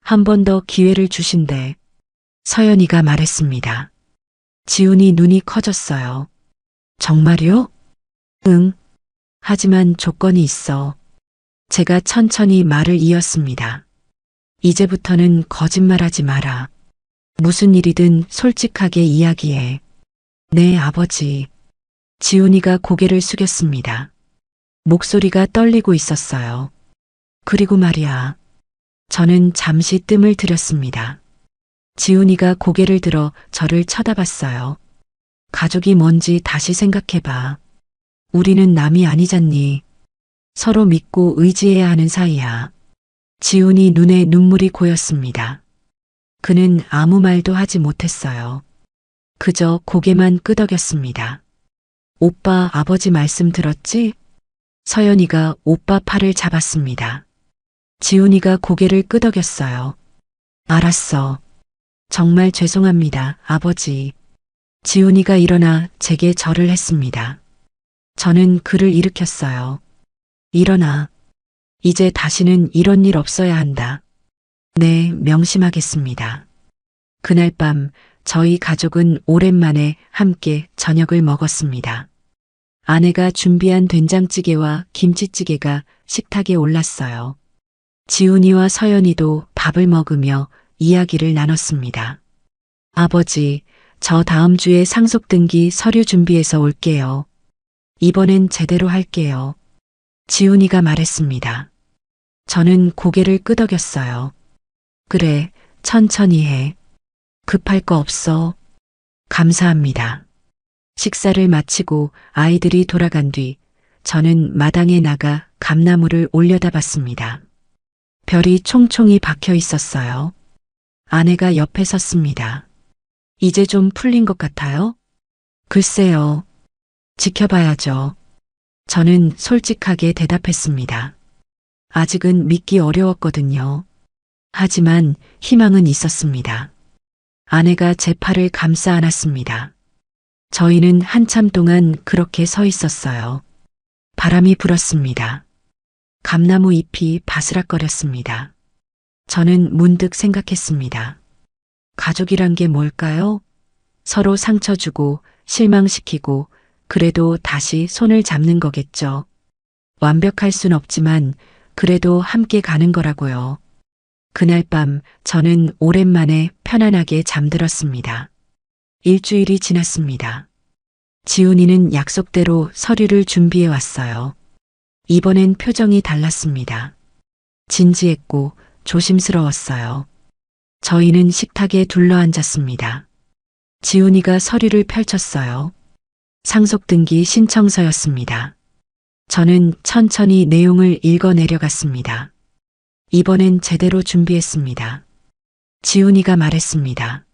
한 번 더 기회를 주신대. 서연이가 말했습니다. 지훈이 눈이 커졌어요. 정말요? 응. 하지만 조건이 있어. 제가 천천히 말을 이었습니다. 이제부터는 거짓말하지 마라. 무슨 일이든 솔직하게 이야기해. 네, 아버지. 지훈이가 고개를 숙였습니다. 목소리가 떨리고 있었어요. 그리고 말이야. 저는 잠시 뜸을 들였습니다. 지훈이가 고개를 들어 저를 쳐다봤어요. 가족이 뭔지 다시 생각해봐. 우리는 남이 아니잖니. 서로 믿고 의지해야 하는 사이야. 지훈이 눈에 눈물이 고였습니다. 그는 아무 말도 하지 못했어요. 그저 고개만 끄덕였습니다. 오빠, 아버지 말씀 들었지? 서연이가 오빠 팔을 잡았습니다. 지훈이가 고개를 끄덕였어요. 알았어. 정말 죄송합니다, 아버지. 지훈이가 일어나 제게 절을 했습니다. 저는 그를 일으켰어요. 일어나. 이제 다시는 이런 일 없어야 한다. 네, 명심하겠습니다. 그날 밤 저희 가족은 오랜만에 함께 저녁을 먹었습니다. 아내가 준비한 된장찌개와 김치찌개가 식탁에 올랐어요. 지훈이와 서연이도 밥을 먹으며 이야기를 나눴습니다. 아버지, 저 다음 주에 상속등기 서류 준비해서 올게요. 이번엔 제대로 할게요. 지훈이가 말했습니다. 저는 고개를 끄덕였어요. 그래, 천천히 해. 급할 거 없어. 감사합니다. 식사를 마치고 아이들이 돌아간 뒤 저는 마당에 나가 감나무를 올려다봤습니다. 별이 총총히 박혀 있었어요. 아내가 옆에 섰습니다. 이제 좀 풀린 것 같아요? 글쎄요. 지켜봐야죠. 저는 솔직하게 대답했습니다. 아직은 믿기 어려웠거든요. 하지만 희망은 있었습니다. 아내가 제 팔을 감싸 안았습니다. 저희는 한참 동안 그렇게 서 있었어요. 바람이 불었습니다. 감나무 잎이 바스락거렸습니다. 저는 문득 생각했습니다. 가족이란 게 뭘까요? 서로 상처 주고 실망시키고 그래도 다시 손을 잡는 거겠죠. 완벽할 순 없지만 그래도 함께 가는 거라고요. 그날 밤 저는 오랜만에 편안하게 잠들었습니다. 일주일이 지났습니다. 지훈이는 약속대로 서류를 준비해 왔어요. 이번엔 표정이 달랐습니다. 진지했고 조심스러웠어요. 저희는 식탁에 둘러앉았습니다. 지훈이가 서류를 펼쳤어요. 상속등기 신청서였습니다. 저는 천천히 내용을 읽어 내려갔습니다. 이번엔 제대로 준비했습니다. 지훈이가 말했습니다.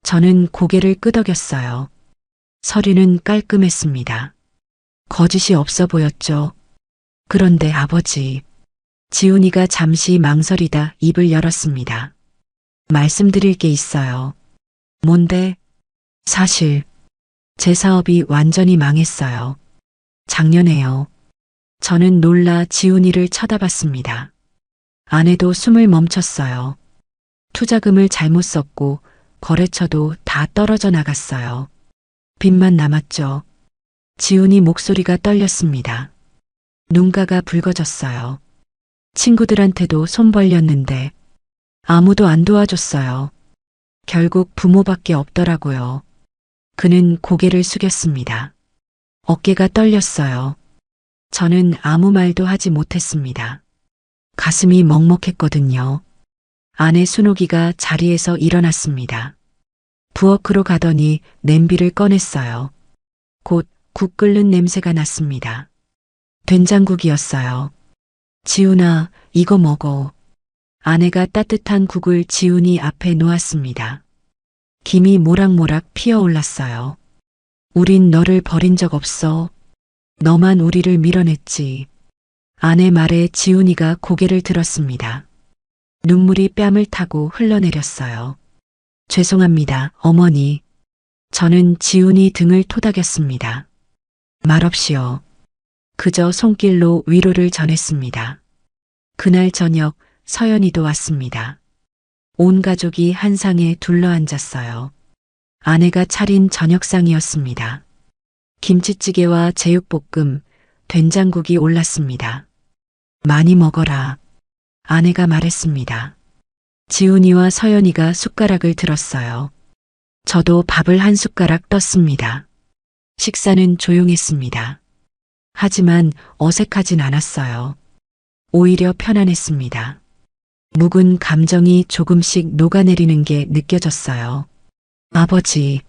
저는 고개를 끄덕였어요. 서류는 깔끔했습니다. 거짓이 없어 보였죠. 그런데 아버지, 지훈이가 잠시 망설이다 입을 열었습니다. 말씀드릴 게 있어요. 뭔데? 사실 제 사업이 완전히 망했어요. 작년에요. 저는 놀라 지훈이를 쳐다봤습니다. 아내도 숨을 멈췄어요. 투자금을 잘못 썼고 거래처도 다 떨어져 나갔어요. 빚만 남았죠. 지훈이 목소리가 떨렸습니다. 눈가가 붉어졌어요. 친구들한테도 손 벌렸는데 아무도 안 도와줬어요. 결국 부모밖에 없더라고요. 그는 고개를 숙였습니다. 어깨가 떨렸어요. 저는 아무 말도 하지 못했습니다. 가슴이 먹먹했거든요. 아내 순옥이가 자리에서 일어났습니다. 부엌으로 가더니 냄비를 꺼냈어요. 곧 국 끓는 냄새가 났습니다. 된장국이었어요. 지훈아, 이거 먹어. 아내가 따뜻한 국을 지훈이 앞에 놓았습니다. 김이 모락모락 피어올랐어요. 우린 너를 버린 적 없어. 너만 우리를 밀어냈지. 아내 말에 지훈이가 고개를 들었습니다. 눈물이 뺨을 타고 흘러내렸어요. 죄송합니다, 어머니. 저는 지훈이 등을 토닥였습니다. 말없이요. 그저 손길로 위로를 전했습니다. 그날 저녁 서연이도 왔습니다. 온 가족이 한 상에 둘러앉았어요. 아내가 차린 저녁상이었습니다. 김치찌개와 제육볶음, 된장국이 올랐습니다. 많이 먹어라. 아내가 말했습니다. 지훈이와 서연이가 숟가락을 들었어요. 저도 밥을 한 숟가락 떴습니다. 식사는 조용했습니다. 하지만 어색하진 않았어요. 오히려 편안했습니다. 묵은 감정이 조금씩 녹아내리는 게 느껴졌어요. 아버지,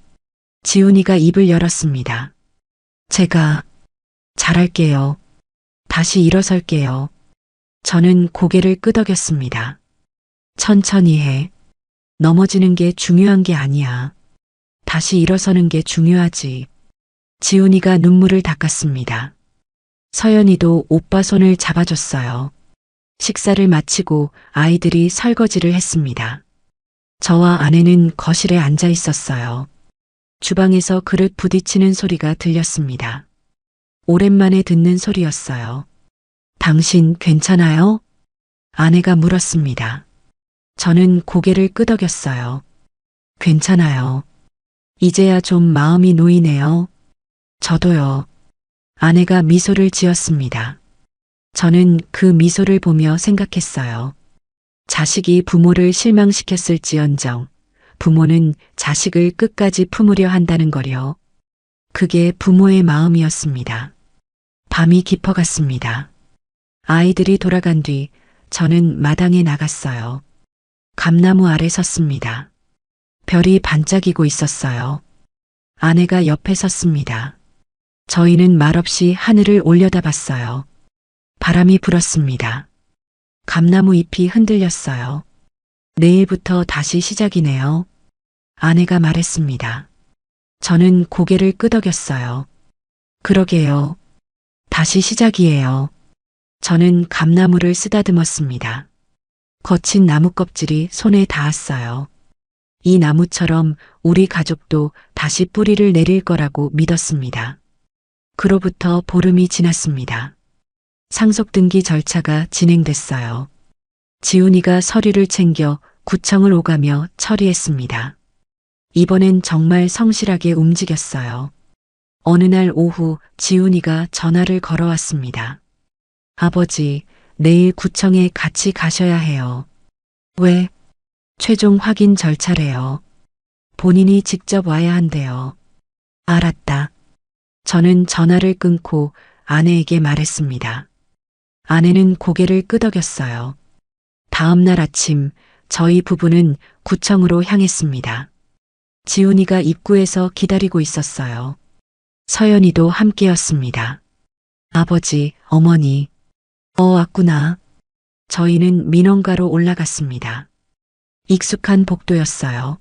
지훈이가 입을 열었습니다. 제가 잘할게요. 다시 일어설게요. 저는 고개를 끄덕였습니다. 천천히 해. 넘어지는 게 중요한 게 아니야. 다시 일어서는 게 중요하지. 지훈이가 눈물을 닦았습니다. 서연이도 오빠 손을 잡아줬어요. 식사를 마치고 아이들이 설거지를 했습니다. 저와 아내는 거실에 앉아 있었어요. 주방에서 그릇 부딪히는 소리가 들렸습니다. 오랜만에 듣는 소리였어요. 당신 괜찮아요? 아내가 물었습니다. 저는 고개를 끄덕였어요. 괜찮아요. 이제야 좀 마음이 놓이네요. 저도요. 아내가 미소를 지었습니다. 저는 그 미소를 보며 생각했어요. 자식이 부모를 실망시켰을지언정 부모는 자식을 끝까지 품으려 한다는 거려. 그게 부모의 마음이었습니다. 밤이 깊어갔습니다. 아이들이 돌아간 뒤 저는 마당에 나갔어요. 감나무 아래 섰습니다. 별이 반짝이고 있었어요. 아내가 옆에 섰습니다. 저희는 말없이 하늘을 올려다봤어요. 바람이 불었습니다. 감나무 잎이 흔들렸어요. 내일부터 다시 시작이네요. 아내가 말했습니다. 저는 고개를 끄덕였어요. 그러게요. 다시 시작이에요. 저는 감나무를 쓰다듬었습니다. 거친 나무 껍질이 손에 닿았어요. 이 나무처럼 우리 가족도 다시 뿌리를 내릴 거라고 믿었습니다. 그로부터 보름이 지났습니다. 상속등기 절차가 진행됐어요. 지훈이가 서류를 챙겨 구청을 오가며 처리했습니다. 이번엔 정말 성실하게 움직였어요. 어느 날 오후 지훈이가 전화를 걸어왔습니다. 아버지, 내일 구청에 같이 가셔야 해요. 왜? 최종 확인 절차래요. 본인이 직접 와야 한대요. 알았다. 저는 전화를 끊고 아내에게 말했습니다. 아내는 고개를 끄덕였어요. 다음 날 아침 저희 부부는 구청으로 향했습니다. 지훈이가 입구에서 기다리고 있었어요. 서연이도 함께였습니다. 아버지, 어머니. 왔구나. 저희는 민원가로 올라갔습니다. 익숙한 복도였어요.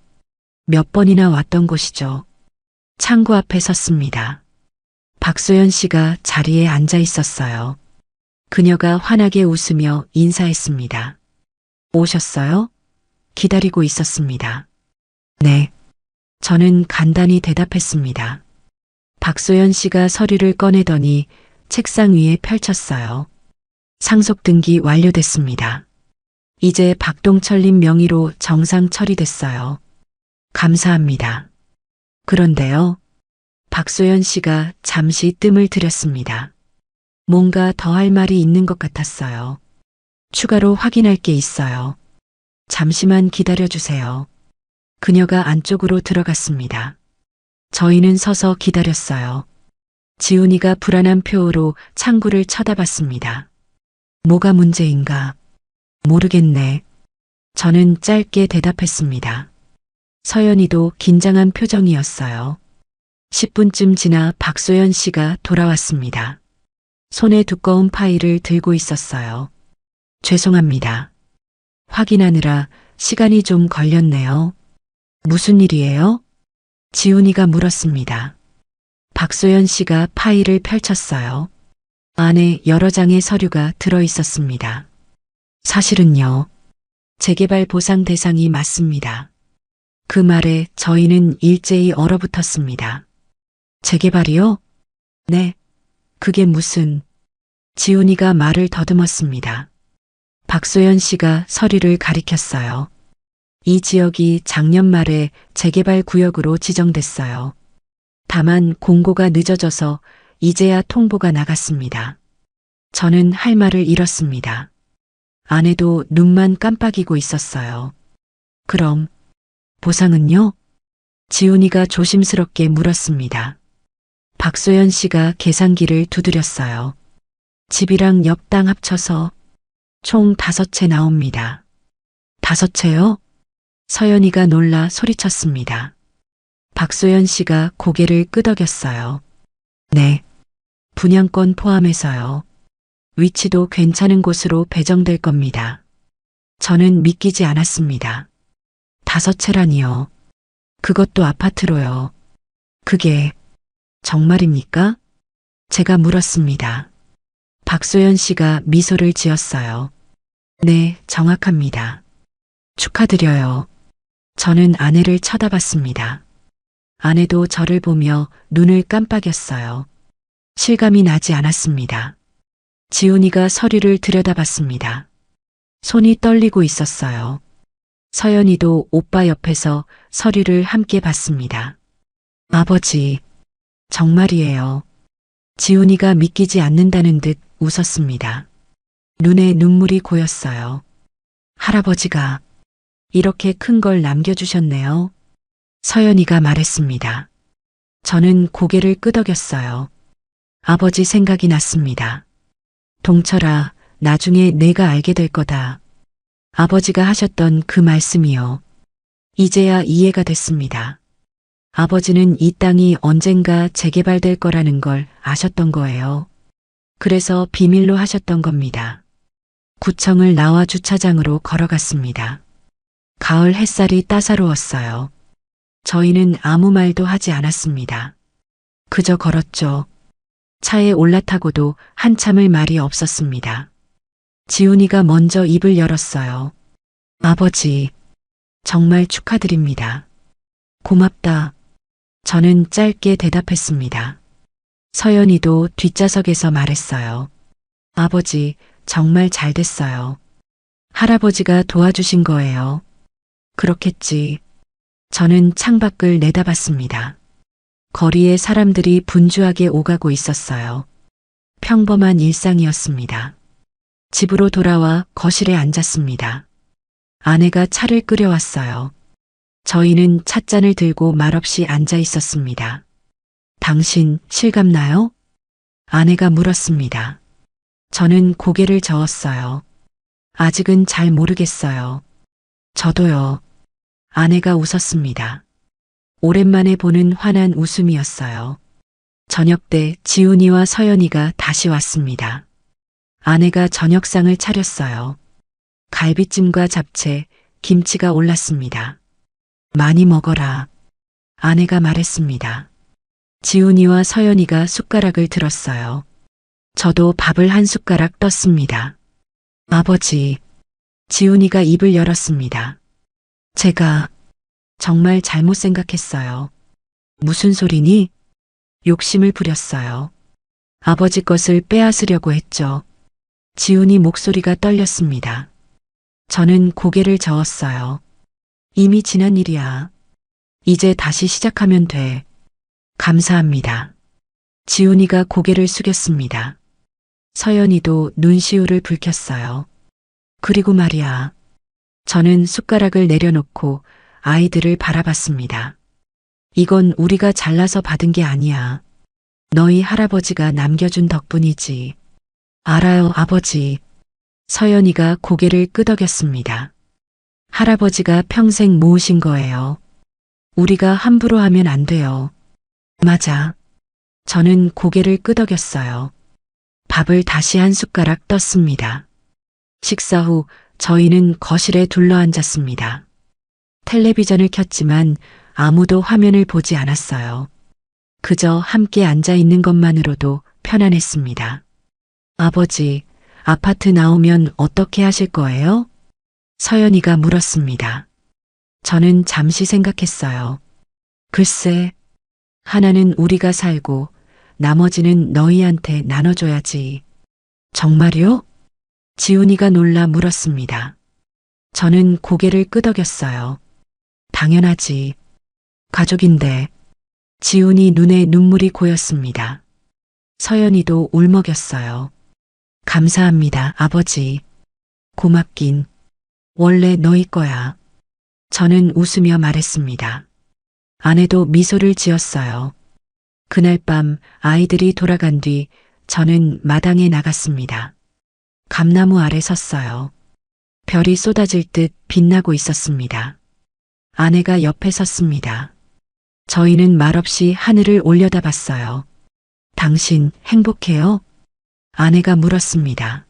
몇 번이나 왔던 곳이죠. 창구 앞에 섰습니다. 박소연 씨가 자리에 앉아 있었어요. 그녀가 환하게 웃으며 인사했습니다. 오셨어요? 기다리고 있었습니다. 네. 저는 간단히 대답했습니다. 박소연 씨가 서류를 꺼내더니 책상 위에 펼쳤어요. 상속등기 완료됐습니다. 이제 박동철님 명의로 정상 처리됐어요. 감사합니다. 그런데요. 박소연 씨가 잠시 뜸을 들였습니다. 뭔가 더 할 말이 있는 것 같았어요. 추가로 확인할 게 있어요. 잠시만 기다려주세요. 그녀가 안쪽으로 들어갔습니다. 저희는 서서 기다렸어요. 지훈이가 불안한 표호로 창구를 쳐다봤습니다. 뭐가 문제인가? 모르겠네. 저는 짧게 대답했습니다. 서연이도 긴장한 표정이었어요. 10분쯤 지나 박소연 씨가 돌아왔습니다. 손에 두꺼운 파일을 들고 있었어요. 죄송합니다. 확인하느라 시간이 좀 걸렸네요. 무슨 일이에요? 지훈이가 물었습니다. 박소연 씨가 파일을 펼쳤어요. 안에 여러 장의 서류가 들어 있었습니다. 사실은요. 재개발 보상 대상이 맞습니다. 그 말에 저희는 일제히 얼어붙었습니다. 재개발이요? 네. 그게 무슨... 지훈이가 말을 더듬었습니다. 박소연 씨가 서류를 가리켰어요. 이 지역이 작년 말에 재개발 구역으로 지정됐어요. 다만 공고가 늦어져서 이제야 통보가 나갔습니다. 저는 할 말을 잃었습니다. 아내도 눈만 깜빡이고 있었어요. 그럼 보상은요? 지훈이가 조심스럽게 물었습니다. 박소연 씨가 계산기를 두드렸어요. 집이랑 옆 땅 합쳐서 총 5채 나옵니다. 5채요? 서연이가 놀라 소리쳤습니다. 박소연 씨가 고개를 끄덕였어요. 네. 분양권 포함해서요. 위치도 괜찮은 곳으로 배정될 겁니다. 저는 믿기지 않았습니다. 5채라니요. 그것도 아파트로요. 그게 정말입니까? 제가 물었습니다. 박소연 씨가 미소를 지었어요. 네, 정확합니다. 축하드려요. 저는 아내를 쳐다봤습니다. 아내도 저를 보며 눈을 깜빡였어요. 실감이 나지 않았습니다. 지훈이가 서류를 들여다봤습니다. 손이 떨리고 있었어요. 서연이도 오빠 옆에서 서류를 함께 봤습니다. 아버지, 정말이에요. 지훈이가 믿기지 않는다는 듯 웃었습니다. 눈에 눈물이 고였어요. 할아버지가 이렇게 큰 걸 남겨주셨네요. 서연이가 말했습니다. 저는 고개를 끄덕였어요. 아버지 생각이 났습니다. 동철아, 나중에 내가 알게 될 거다. 아버지가 하셨던 그 말씀이요. 이제야 이해가 됐습니다. 아버지는 이 땅이 언젠가 재개발될 거라는 걸 아셨던 거예요. 그래서 비밀로 하셨던 겁니다. 구청을 나와 주차장으로 걸어갔습니다. 가을 햇살이 따사로웠어요. 저희는 아무 말도 하지 않았습니다. 그저 걸었죠. 차에 올라타고도 한참을 말이 없었습니다. 지훈이가 먼저 입을 열었어요. 아버지, 정말 축하드립니다. 고맙다. 저는 짧게 대답했습니다. 서연이도 뒷좌석에서 말했어요. 아버지, 정말 잘 됐어요. 할아버지가 도와주신 거예요. 그렇겠지. 저는 창밖을 내다봤습니다. 거리에 사람들이 분주하게 오가고 있었어요. 평범한 일상이었습니다. 집으로 돌아와 거실에 앉았습니다. 아내가 차를 끓여왔어요. 저희는 찻잔을 들고 말없이 앉아 있었습니다. 당신 실감나요? 아내가 물었습니다. 저는 고개를 저었어요. 아직은 잘 모르겠어요. 저도요. 아내가 웃었습니다. 오랜만에 보는 환한 웃음이었어요. 저녁 때 지훈이와 서연이가 다시 왔습니다. 아내가 저녁상을 차렸어요. 갈비찜과 잡채, 김치가 올랐습니다. 많이 먹어라. 아내가 말했습니다. 지훈이와 서연이가 숟가락을 들었어요. 저도 밥을 한 숟가락 떴습니다. 아버지, 지훈이가 입을 열었습니다. 제가 정말 잘못 생각했어요. 무슨 소리니? 욕심을 부렸어요. 아버지 것을 빼앗으려고 했죠. 지훈이 목소리가 떨렸습니다. 저는 고개를 저었어요. 이미 지난 일이야. 이제 다시 시작하면 돼. 감사합니다. 지훈이가 고개를 숙였습니다. 서연이도 눈시울을 붉혔어요. 그리고 말이야. 저는 숟가락을 내려놓고 아이들을 바라봤습니다. 이건 우리가 잘나서 받은 게 아니야. 너희 할아버지가 남겨준 덕분이지. 알아요, 아버지. 서연이가 고개를 끄덕였습니다. 할아버지가 평생 모으신 거예요. 우리가 함부로 하면 안 돼요. 맞아. 저는 고개를 끄덕였어요. 밥을 다시 한 숟가락 떴습니다. 식사 후 저희는 거실에 둘러앉았습니다. 텔레비전을 켰지만 아무도 화면을 보지 않았어요. 그저 함께 앉아 있는 것만으로도 편안했습니다. 아버지, 아파트 나오면 어떻게 하실 거예요? 서연이가 물었습니다. 저는 잠시 생각했어요. 글쎄, 하나는 우리가 살고 나머지는 너희한테 나눠줘야지. 정말요? 지훈이가 놀라 물었습니다. 저는 고개를 끄덕였어요. 당연하지. 가족인데. 지훈이 눈에 눈물이 고였습니다. 서연이도 울먹였어요. 감사합니다, 아버지. 고맙긴. 원래 너희 거야. 저는 웃으며 말했습니다. 아내도 미소를 지었어요. 그날 밤 아이들이 돌아간 뒤 저는 마당에 나갔습니다. 감나무 아래 섰어요. 별이 쏟아질 듯 빛나고 있었습니다. 아내가 옆에 섰습니다. 저희는 말없이 하늘을 올려다봤어요. 당신 행복해요? 아내가 물었습니다.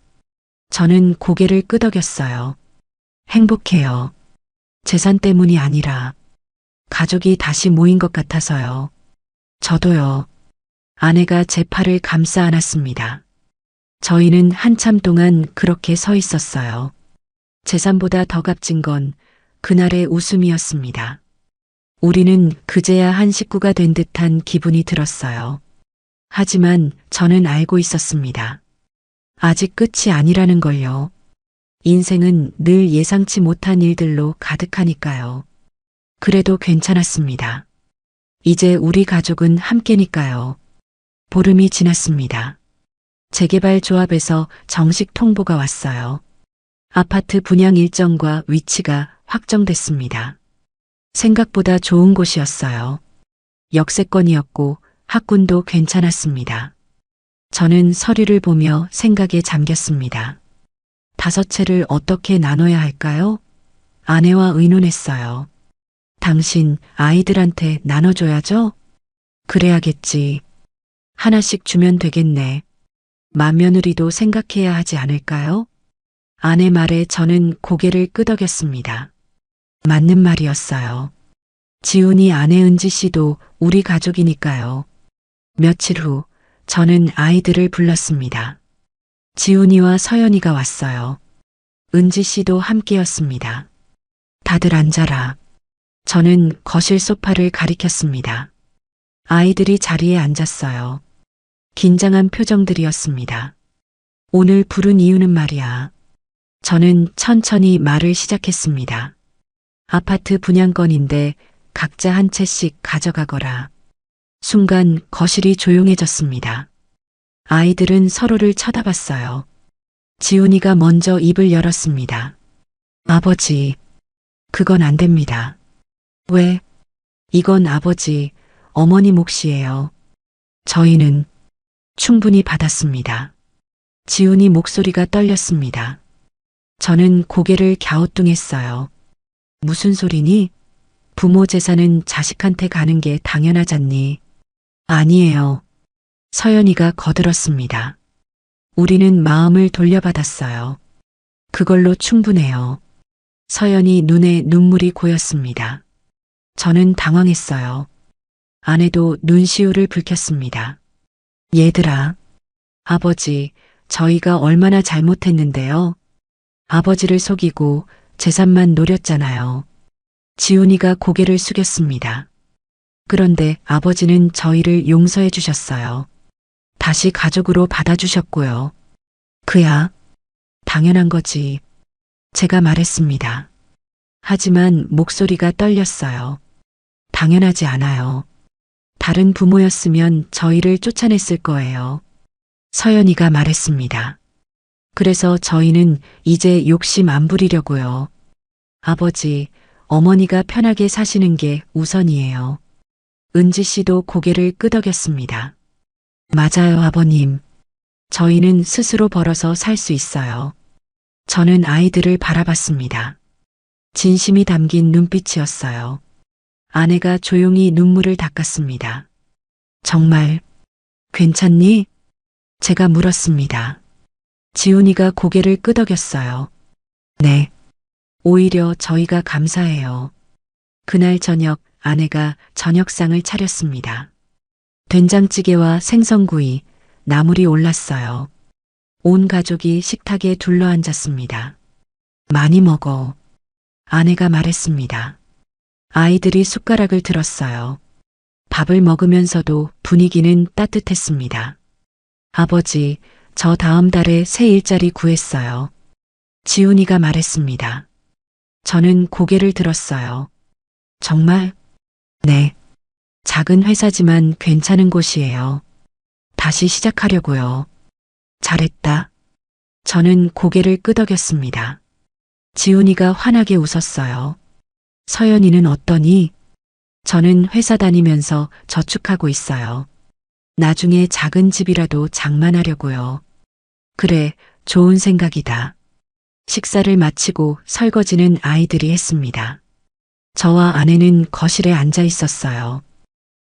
저는 고개를 끄덕였어요. 행복해요. 재산 때문이 아니라 가족이 다시 모인 것 같아서요. 저도요. 아내가 제 팔을 감싸 안았습니다. 저희는 한참 동안 그렇게 서 있었어요. 재산보다 더 값진 건 그날의 웃음이었습니다. 우리는 그제야 한 식구가 된 듯한 기분이 들었어요. 하지만 저는 알고 있었습니다. 아직 끝이 아니라는 걸요. 인생은 늘 예상치 못한 일들로 가득하니까요. 그래도 괜찮았습니다. 이제 우리 가족은 함께니까요. 보름이 지났습니다. 재개발 조합에서 정식 통보가 왔어요. 아파트 분양 일정과 위치가 확정됐습니다. 생각보다 좋은 곳이었어요. 역세권이었고 학군도 괜찮았습니다. 저는 서류를 보며 생각에 잠겼습니다. 5채를 어떻게 나눠야 할까요? 아내와 의논했어요. 당신 아이들한테 나눠줘야죠? 그래야겠지. 하나씩 주면 되겠네. 맏며느리도 생각해야 하지 않을까요? 아내 말에 저는 고개를 끄덕였습니다. 맞는 말이었어요. 지훈이 아내 은지 씨도 우리 가족이니까요. 며칠 후 저는 아이들을 불렀습니다. 지훈이와 서연이가 왔어요. 은지 씨도 함께였습니다. 다들 앉아라. 저는 거실 소파를 가리켰습니다. 아이들이 자리에 앉았어요. 긴장한 표정들이었습니다. 오늘 부른 이유는 말이야. 저는 천천히 말을 시작했습니다. 아파트 분양권인데 각자 한 채씩 가져가거라. 순간 거실이 조용해졌습니다. 아이들은 서로를 쳐다봤어요. 지훈이가 먼저 입을 열었습니다. 아버지, 그건 안 됩니다. 왜? 이건 아버지, 어머니 몫이에요. 저희는 충분히 받았습니다. 지훈이 목소리가 떨렸습니다. 저는 고개를 갸우뚱했어요. 무슨 소리니? 부모 재산은 자식한테 가는 게 당연하잖니. 아니에요. 서연이가 거들었습니다. 우리는 마음을 돌려받았어요. 그걸로 충분해요. 서연이 눈에 눈물이 고였습니다. 저는 당황했어요. 아내도 눈시울을 붉혔습니다. 얘들아, 아버지, 저희가 얼마나 잘못했는데요. 아버지를 속이고 재산만 노렸잖아요. 지훈이가 고개를 숙였습니다. 그런데 아버지는 저희를 용서해 주셨어요. 다시 가족으로 받아주셨고요. 그야 당연한 거지. 제가 말했습니다. 하지만 목소리가 떨렸어요. 당연하지 않아요. 다른 부모였으면 저희를 쫓아냈을 거예요. 서연이가 말했습니다. 그래서 저희는 이제 욕심 안 부리려고요. 아버지, 어머니가 편하게 사시는 게 우선이에요. 은지 씨도 고개를 끄덕였습니다. 맞아요, 아버님. 저희는 스스로 벌어서 살 수 있어요. 저는 아이들을 바라봤습니다. 진심이 담긴 눈빛이었어요. 아내가 조용히 눈물을 닦았습니다. 정말 괜찮니? 제가 물었습니다. 지훈이가 고개를 끄덕였어요. 네. 오히려 저희가 감사해요. 그날 저녁 아내가 저녁상을 차렸습니다. 된장찌개와 생선구이, 나물이 올랐어요. 온 가족이 식탁에 둘러앉았습니다. 많이 먹어. 아내가 말했습니다. 아이들이 숟가락을 들었어요. 밥을 먹으면서도 분위기는 따뜻했습니다. 아버지, 저 다음 달에 새 일자리 구했어요. 지훈이가 말했습니다. 저는 고개를 들었어요. 정말? 네. 작은 회사지만 괜찮은 곳이에요. 다시 시작하려고요. 잘했다. 저는 고개를 끄덕였습니다. 지훈이가 환하게 웃었어요. 서연이는 어떠니? 저는 회사 다니면서 저축하고 있어요. 나중에 작은 집이라도 장만하려고요. 그래, 좋은 생각이다. 식사를 마치고 설거지는 아이들이 했습니다. 저와 아내는 거실에 앉아 있었어요.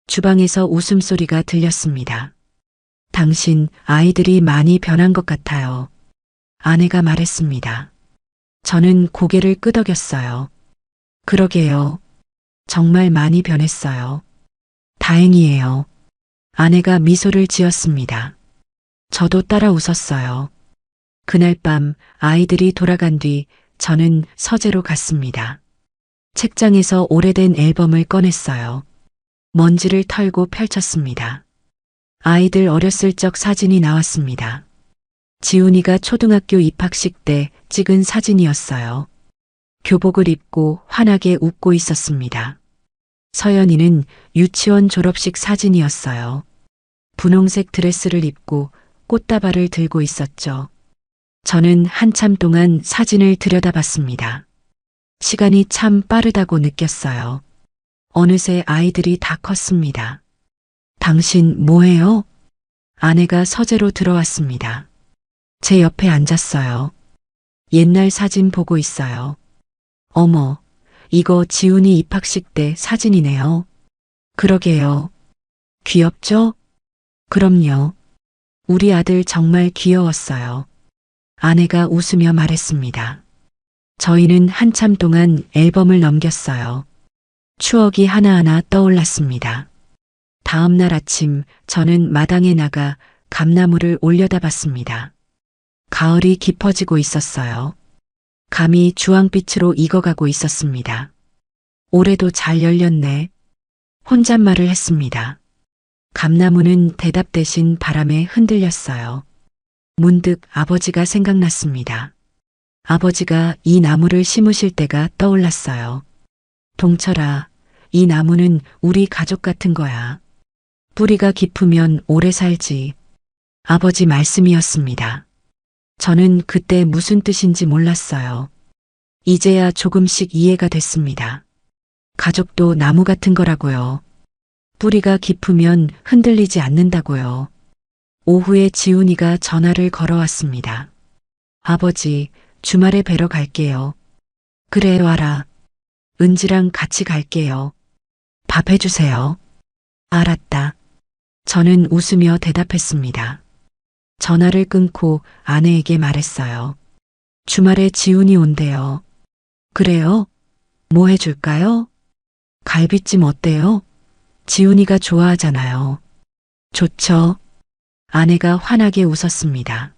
주방에서 웃음소리가 들렸습니다. 당신 아이들이 많이 변한 것 같아요. 아내가 말했습니다. 저는 고개를 끄덕였어요. 그러게요. 정말 많이 변했어요. 다행이에요. 아내가 미소를 지었습니다. 저도 따라 웃었어요. 그날 밤 아이들이 돌아간 뒤 저는 서재로 갔습니다. 책장에서 오래된 앨범을 꺼냈어요. 먼지를 털고 펼쳤습니다. 아이들 어렸을 적 사진이 나왔습니다. 지훈이가 초등학교 입학식 때 찍은 사진이었어요. 교복을 입고 환하게 웃고 있었습니다. 서연이는 유치원 졸업식 사진이었어요. 분홍색 드레스를 입고 꽃다발을 들고 있었죠. 저는 한참 동안 사진을 들여다봤습니다. 시간이 참 빠르다고 느꼈어요. 어느새 아이들이 다 컸습니다. 당신 뭐해요? 아내가 서재로 들어왔습니다. 제 옆에 앉았어요. 옛날 사진 보고 있어요. 어머, 이거 지훈이 입학식 때 사진이네요. 그러게요. 귀엽죠? 그럼요. 우리 아들 정말 귀여웠어요. 아내가 웃으며 말했습니다. 저희는 한참 동안 앨범을 넘겼어요. 추억이 하나하나 떠올랐습니다. 다음 날 아침 저는 마당에 나가 감나무를 올려다봤습니다. 가을이 깊어지고 있었어요. 감이 주황빛으로 익어가고 있었습니다. 올해도 잘 열렸네. 혼잣말을 했습니다. 감나무는 대답 대신 바람에 흔들렸어요. 문득 아버지가 생각났습니다. 아버지가 이 나무를 심으실 때가 떠올랐어요. 동철아, 이 나무는 우리 가족 같은 거야. 뿌리가 깊으면 오래 살지. 아버지 말씀이었습니다. 저는 그때 무슨 뜻인지 몰랐어요. 이제야 조금씩 이해가 됐습니다. 가족도 나무 같은 거라고요. 뿌리가 깊으면 흔들리지 않는다고요. 오후에 지훈이가 전화를 걸어왔습니다. 아버지, 주말에 뵈러 갈게요. 그래, 와라. 은지랑 같이 갈게요. 밥 해주세요. 알았다. 저는 웃으며 대답했습니다. 전화를 끊고 아내에게 말했어요. 주말에 지훈이 온대요. 그래요? 뭐 해줄까요? 갈비찜 어때요? 지훈이가 좋아하잖아요. 좋죠. 아내가 환하게 웃었습니다.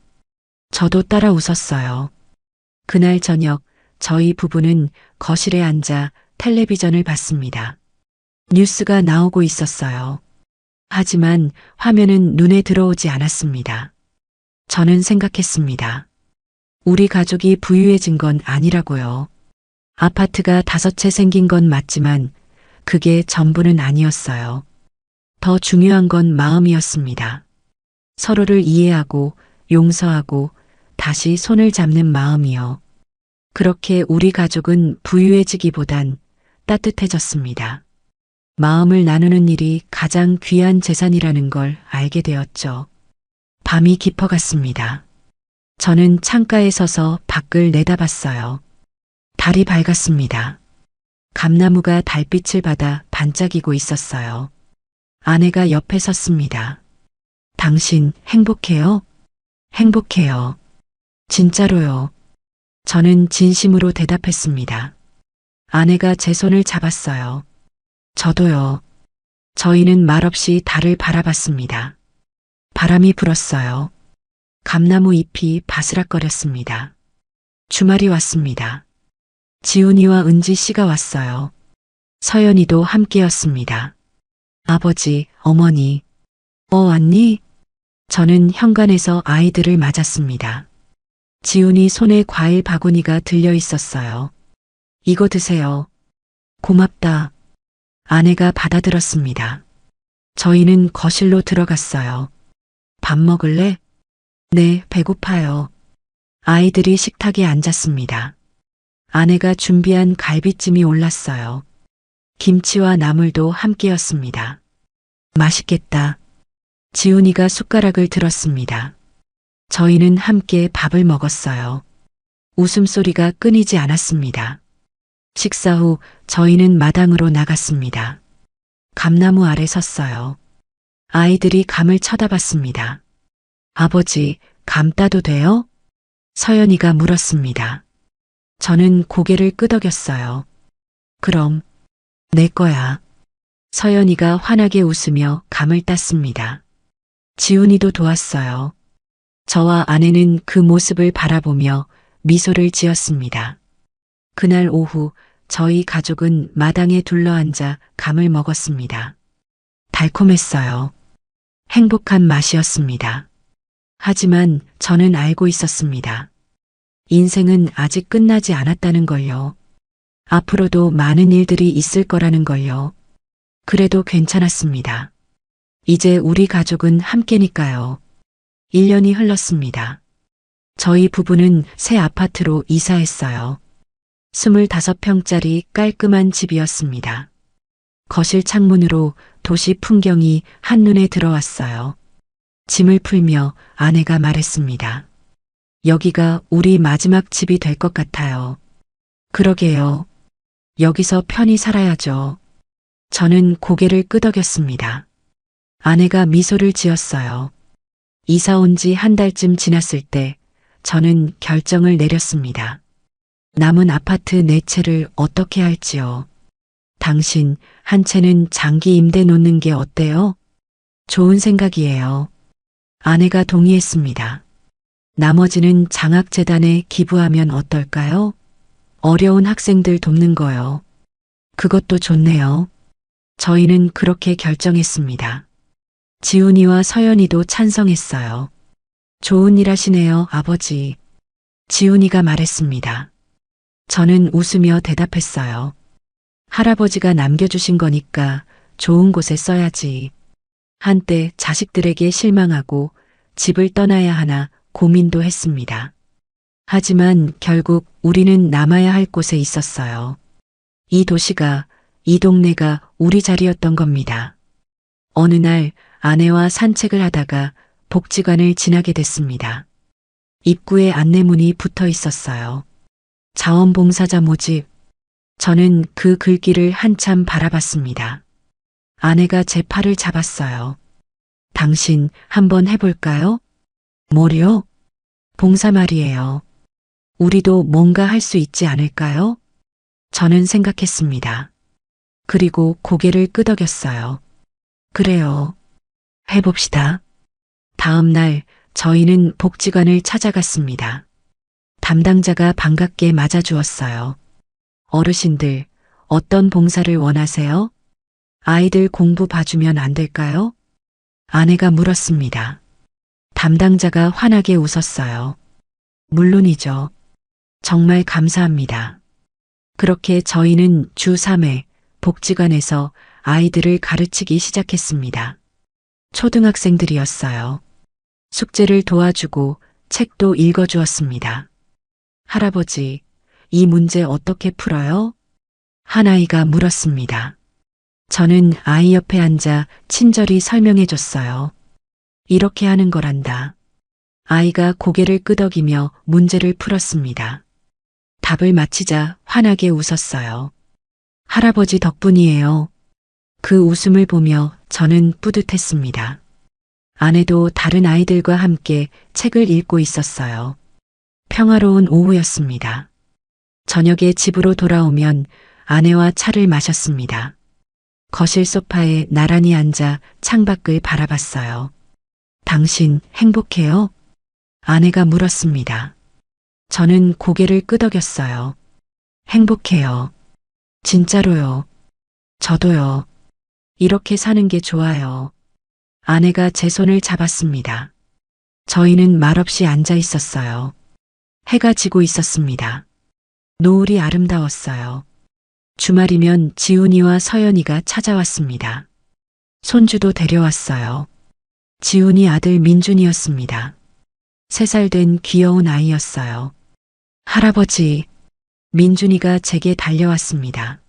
저도 따라 웃었어요. 그날 저녁 저희 부부는 거실에 앉아 텔레비전을 봤습니다. 뉴스가 나오고 있었어요. 하지만 화면은 눈에 들어오지 않았습니다. 저는 생각했습니다. 우리 가족이 부유해진 건 아니라고요. 아파트가 5채 생긴 건 맞지만 그게 전부는 아니었어요. 더 중요한 건 마음이었습니다. 서로를 이해하고 용서하고 다시 손을 잡는 마음이요. 그렇게 우리 가족은 부유해지기보단 따뜻해졌습니다. 마음을 나누는 일이 가장 귀한 재산이라는 걸 알게 되었죠. 밤이 깊어갔습니다. 저는 창가에 서서 밖을 내다봤어요. 달이 밝았습니다. 감나무가 달빛을 받아 반짝이고 있었어요. 아내가 옆에 섰습니다. 당신 행복해요? 행복해요. 진짜로요. 저는 진심으로 대답했습니다. 아내가 제 손을 잡았어요. 저도요. 저희는 말없이 달을 바라봤습니다. 바람이 불었어요. 감나무 잎이 바스락거렸습니다. 주말이 왔습니다. 지훈이와 은지 씨가 왔어요. 서연이도 함께였습니다. 아버지, 어머니. 왔니? 저는 현관에서 아이들을 맞았습니다. 지훈이 손에 과일 바구니가 들려 있었어요. 이거 드세요. 고맙다. 아내가 받아들었습니다. 저희는 거실로 들어갔어요. 밥 먹을래? 네, 배고파요. 아이들이 식탁에 앉았습니다. 아내가 준비한 갈비찜이 올랐어요. 김치와 나물도 함께였습니다. 맛있겠다. 지훈이가 숟가락을 들었습니다. 저희는 함께 밥을 먹었어요. 웃음소리가 끊이지 않았습니다. 식사 후 저희는 마당으로 나갔습니다. 감나무 아래 섰어요. 아이들이 감을 쳐다봤습니다. 아버지, 감 따도 돼요? 서연이가 물었습니다. 저는 고개를 끄덕였어요. 그럼, 내 거야. 서연이가 환하게 웃으며 감을 땄습니다. 지훈이도 도왔어요. 저와 아내는 그 모습을 바라보며 미소를 지었습니다. 그날 오후 저희 가족은 마당에 둘러앉아 감을 먹었습니다. 달콤했어요. 행복한 맛이었습니다. 하지만 저는 알고 있었습니다. 인생은 아직 끝나지 않았다는 걸요. 앞으로도 많은 일들이 있을 거라는 걸요. 그래도 괜찮았습니다. 이제 우리 가족은 함께니까요. 1년이 흘렀습니다. 저희 부부는 새 아파트로 이사했어요. 25평짜리 깔끔한 집이었습니다. 거실 창문으로 도시 풍경이 한눈에 들어왔어요. 짐을 풀며 아내가 말했습니다. 여기가 우리 마지막 집이 될 것 같아요. 그러게요. 여기서 편히 살아야죠. 저는 고개를 끄덕였습니다. 아내가 미소를 지었어요. 이사 온 지 한 달쯤 지났을 때 저는 결정을 내렸습니다. 남은 아파트 4채를 어떻게 할지요. 당신 한 채는 장기 임대 놓는 게 어때요? 좋은 생각이에요. 아내가 동의했습니다. 나머지는 장학재단에 기부하면 어떨까요? 어려운 학생들 돕는 거요. 그것도 좋네요. 저희는 그렇게 결정했습니다. 지훈이와 서연이도 찬성했어요. 좋은 일 하시네요, 아버지. 지훈이가 말했습니다. 저는 웃으며 대답했어요. 할아버지가 남겨주신 거니까 좋은 곳에 써야지. 한때 자식들에게 실망하고 집을 떠나야 하나 고민도 했습니다. 하지만 결국 우리는 남아야 할 곳에 있었어요. 이 도시가, 이 동네가 우리 자리였던 겁니다. 어느 날 아내와 산책을 하다가 복지관을 지나게 됐습니다. 입구에 안내문이 붙어 있었어요. 자원봉사자 모집. 저는 그 글귀를 한참 바라봤습니다. 아내가 제 팔을 잡았어요. 당신 한번 해볼까요? 뭐요? 봉사 말이에요. 우리도 뭔가 할 수 있지 않을까요? 저는 생각했습니다. 그리고 고개를 끄덕였어요. 그래요. 해봅시다. 다음 날 저희는 복지관을 찾아갔습니다. 담당자가 반갑게 맞아주었어요. 어르신들, 어떤 봉사를 원하세요? 아이들 공부 봐주면 안 될까요? 아내가 물었습니다. 담당자가 환하게 웃었어요. 물론이죠. 정말 감사합니다. 그렇게 저희는 주 3회 복지관에서 아이들을 가르치기 시작했습니다. 초등학생들이었어요. 숙제를 도와주고 책도 읽어주었습니다. 할아버지, 이 문제 어떻게 풀어요? 한 아이가 물었습니다. 저는 아이 옆에 앉아 친절히 설명해 줬어요. 이렇게 하는 거란다. 아이가 고개를 끄덕이며 문제를 풀었습니다. 답을 마치자 환하게 웃었어요. 할아버지 덕분이에요. 그 웃음을 보며 저는 뿌듯했습니다. 아내도 다른 아이들과 함께 책을 읽고 있었어요. 평화로운 오후였습니다. 저녁에 집으로 돌아오면 아내와 차를 마셨습니다. 거실 소파에 나란히 앉아 창밖을 바라봤어요. 당신 행복해요? 아내가 물었습니다. 저는 고개를 끄덕였어요. 행복해요. 진짜로요. 저도요. 이렇게 사는 게 좋아요. 아내가 제 손을 잡았습니다. 저희는 말없이 앉아 있었어요. 해가 지고 있었습니다. 노을이 아름다웠어요. 주말이면 지훈이와 서연이가 찾아왔습니다. 손주도 데려왔어요. 지훈이 아들 민준이었습니다. 3살 된 귀여운 아이였어요. 할아버지, 민준이가 제게 달려왔습니다.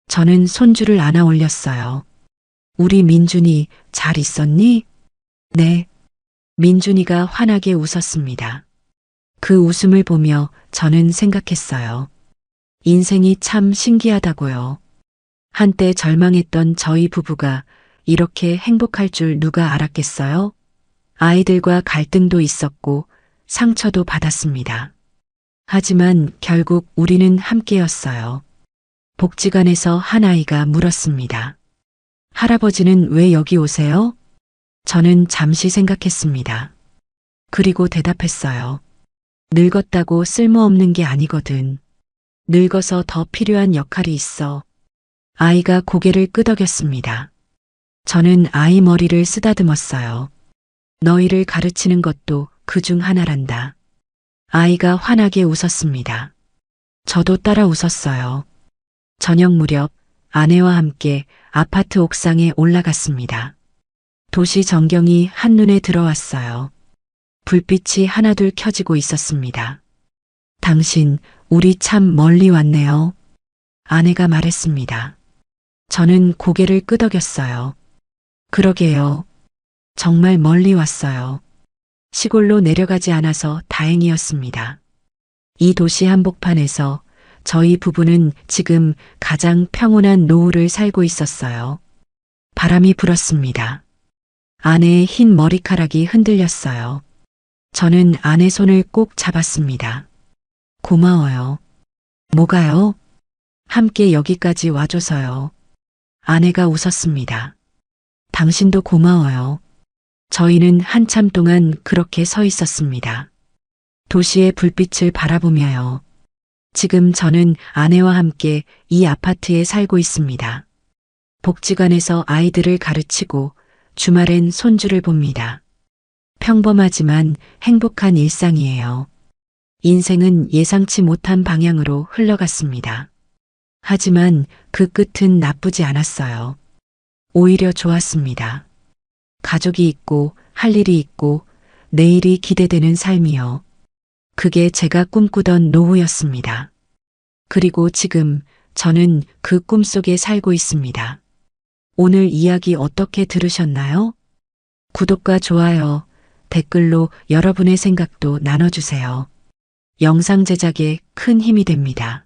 저는 손주를 안아 올렸어요. 우리 민준이 잘 있었니? 네. 민준이가 환하게 웃었습니다. 그 웃음을 보며 저는 생각했어요. 인생이 참 신기하다고요. 한때 절망했던 저희 부부가 이렇게 행복할 줄 누가 알았겠어요? 아이들과 갈등도 있었고 상처도 받았습니다. 하지만 결국 우리는 함께였어요. 복지관에서 한 아이가 물었습니다. 할아버지는 왜 여기 오세요? 저는 잠시 생각했습니다. 그리고 대답했어요. 늙었다고 쓸모없는 게 아니거든. 늙어서 더 필요한 역할이 있어. 아이가 고개를 끄덕였습니다. 저는 아이 머리를 쓰다듬었어요. 너희를 가르치는 것도 그중 하나란다. 아이가 환하게 웃었습니다. 저도 따라 웃었어요. 저녁 무렵 아내와 함께 아파트 옥상에 올라갔습니다. 도시 전경이 한눈에 들어왔어요. 불빛이 하나둘 켜지고 있었습니다. 당신, 우리 참 멀리 왔네요. 아내가 말했습니다. 저는 고개를 끄덕였어요. 그러게요. 정말 멀리 왔어요. 시골로 내려가지 않아서 다행이었습니다. 이 도시 한복판에서 저희 부부는 지금 가장 평온한 노후를 살고 있었어요. 바람이 불었습니다. 아내의 흰 머리카락이 흔들렸어요. 저는 아내 손을 꼭 잡았습니다. 고마워요. 뭐가요? 함께 여기까지 와줘서요. 아내가 웃었습니다. 당신도 고마워요. 저희는 한참 동안 그렇게 서 있었습니다. 도시의 불빛을 바라보며요. 지금 저는 아내와 함께 이 아파트에 살고 있습니다. 복지관에서 아이들을 가르치고 주말엔 손주를 봅니다. 평범하지만 행복한 일상이에요. 인생은 예상치 못한 방향으로 흘러갔습니다. 하지만 그 끝은 나쁘지 않았어요. 오히려 좋았습니다. 가족이 있고 할 일이 있고 내일이 기대되는 삶이요. 그게 제가 꿈꾸던 노후였습니다. 그리고 지금 저는 그 꿈속에 살고 있습니다. 오늘 이야기 어떻게 들으셨나요? 구독과 좋아요, 댓글로 여러분의 생각도 나눠주세요. 영상 제작에 큰 힘이 됩니다.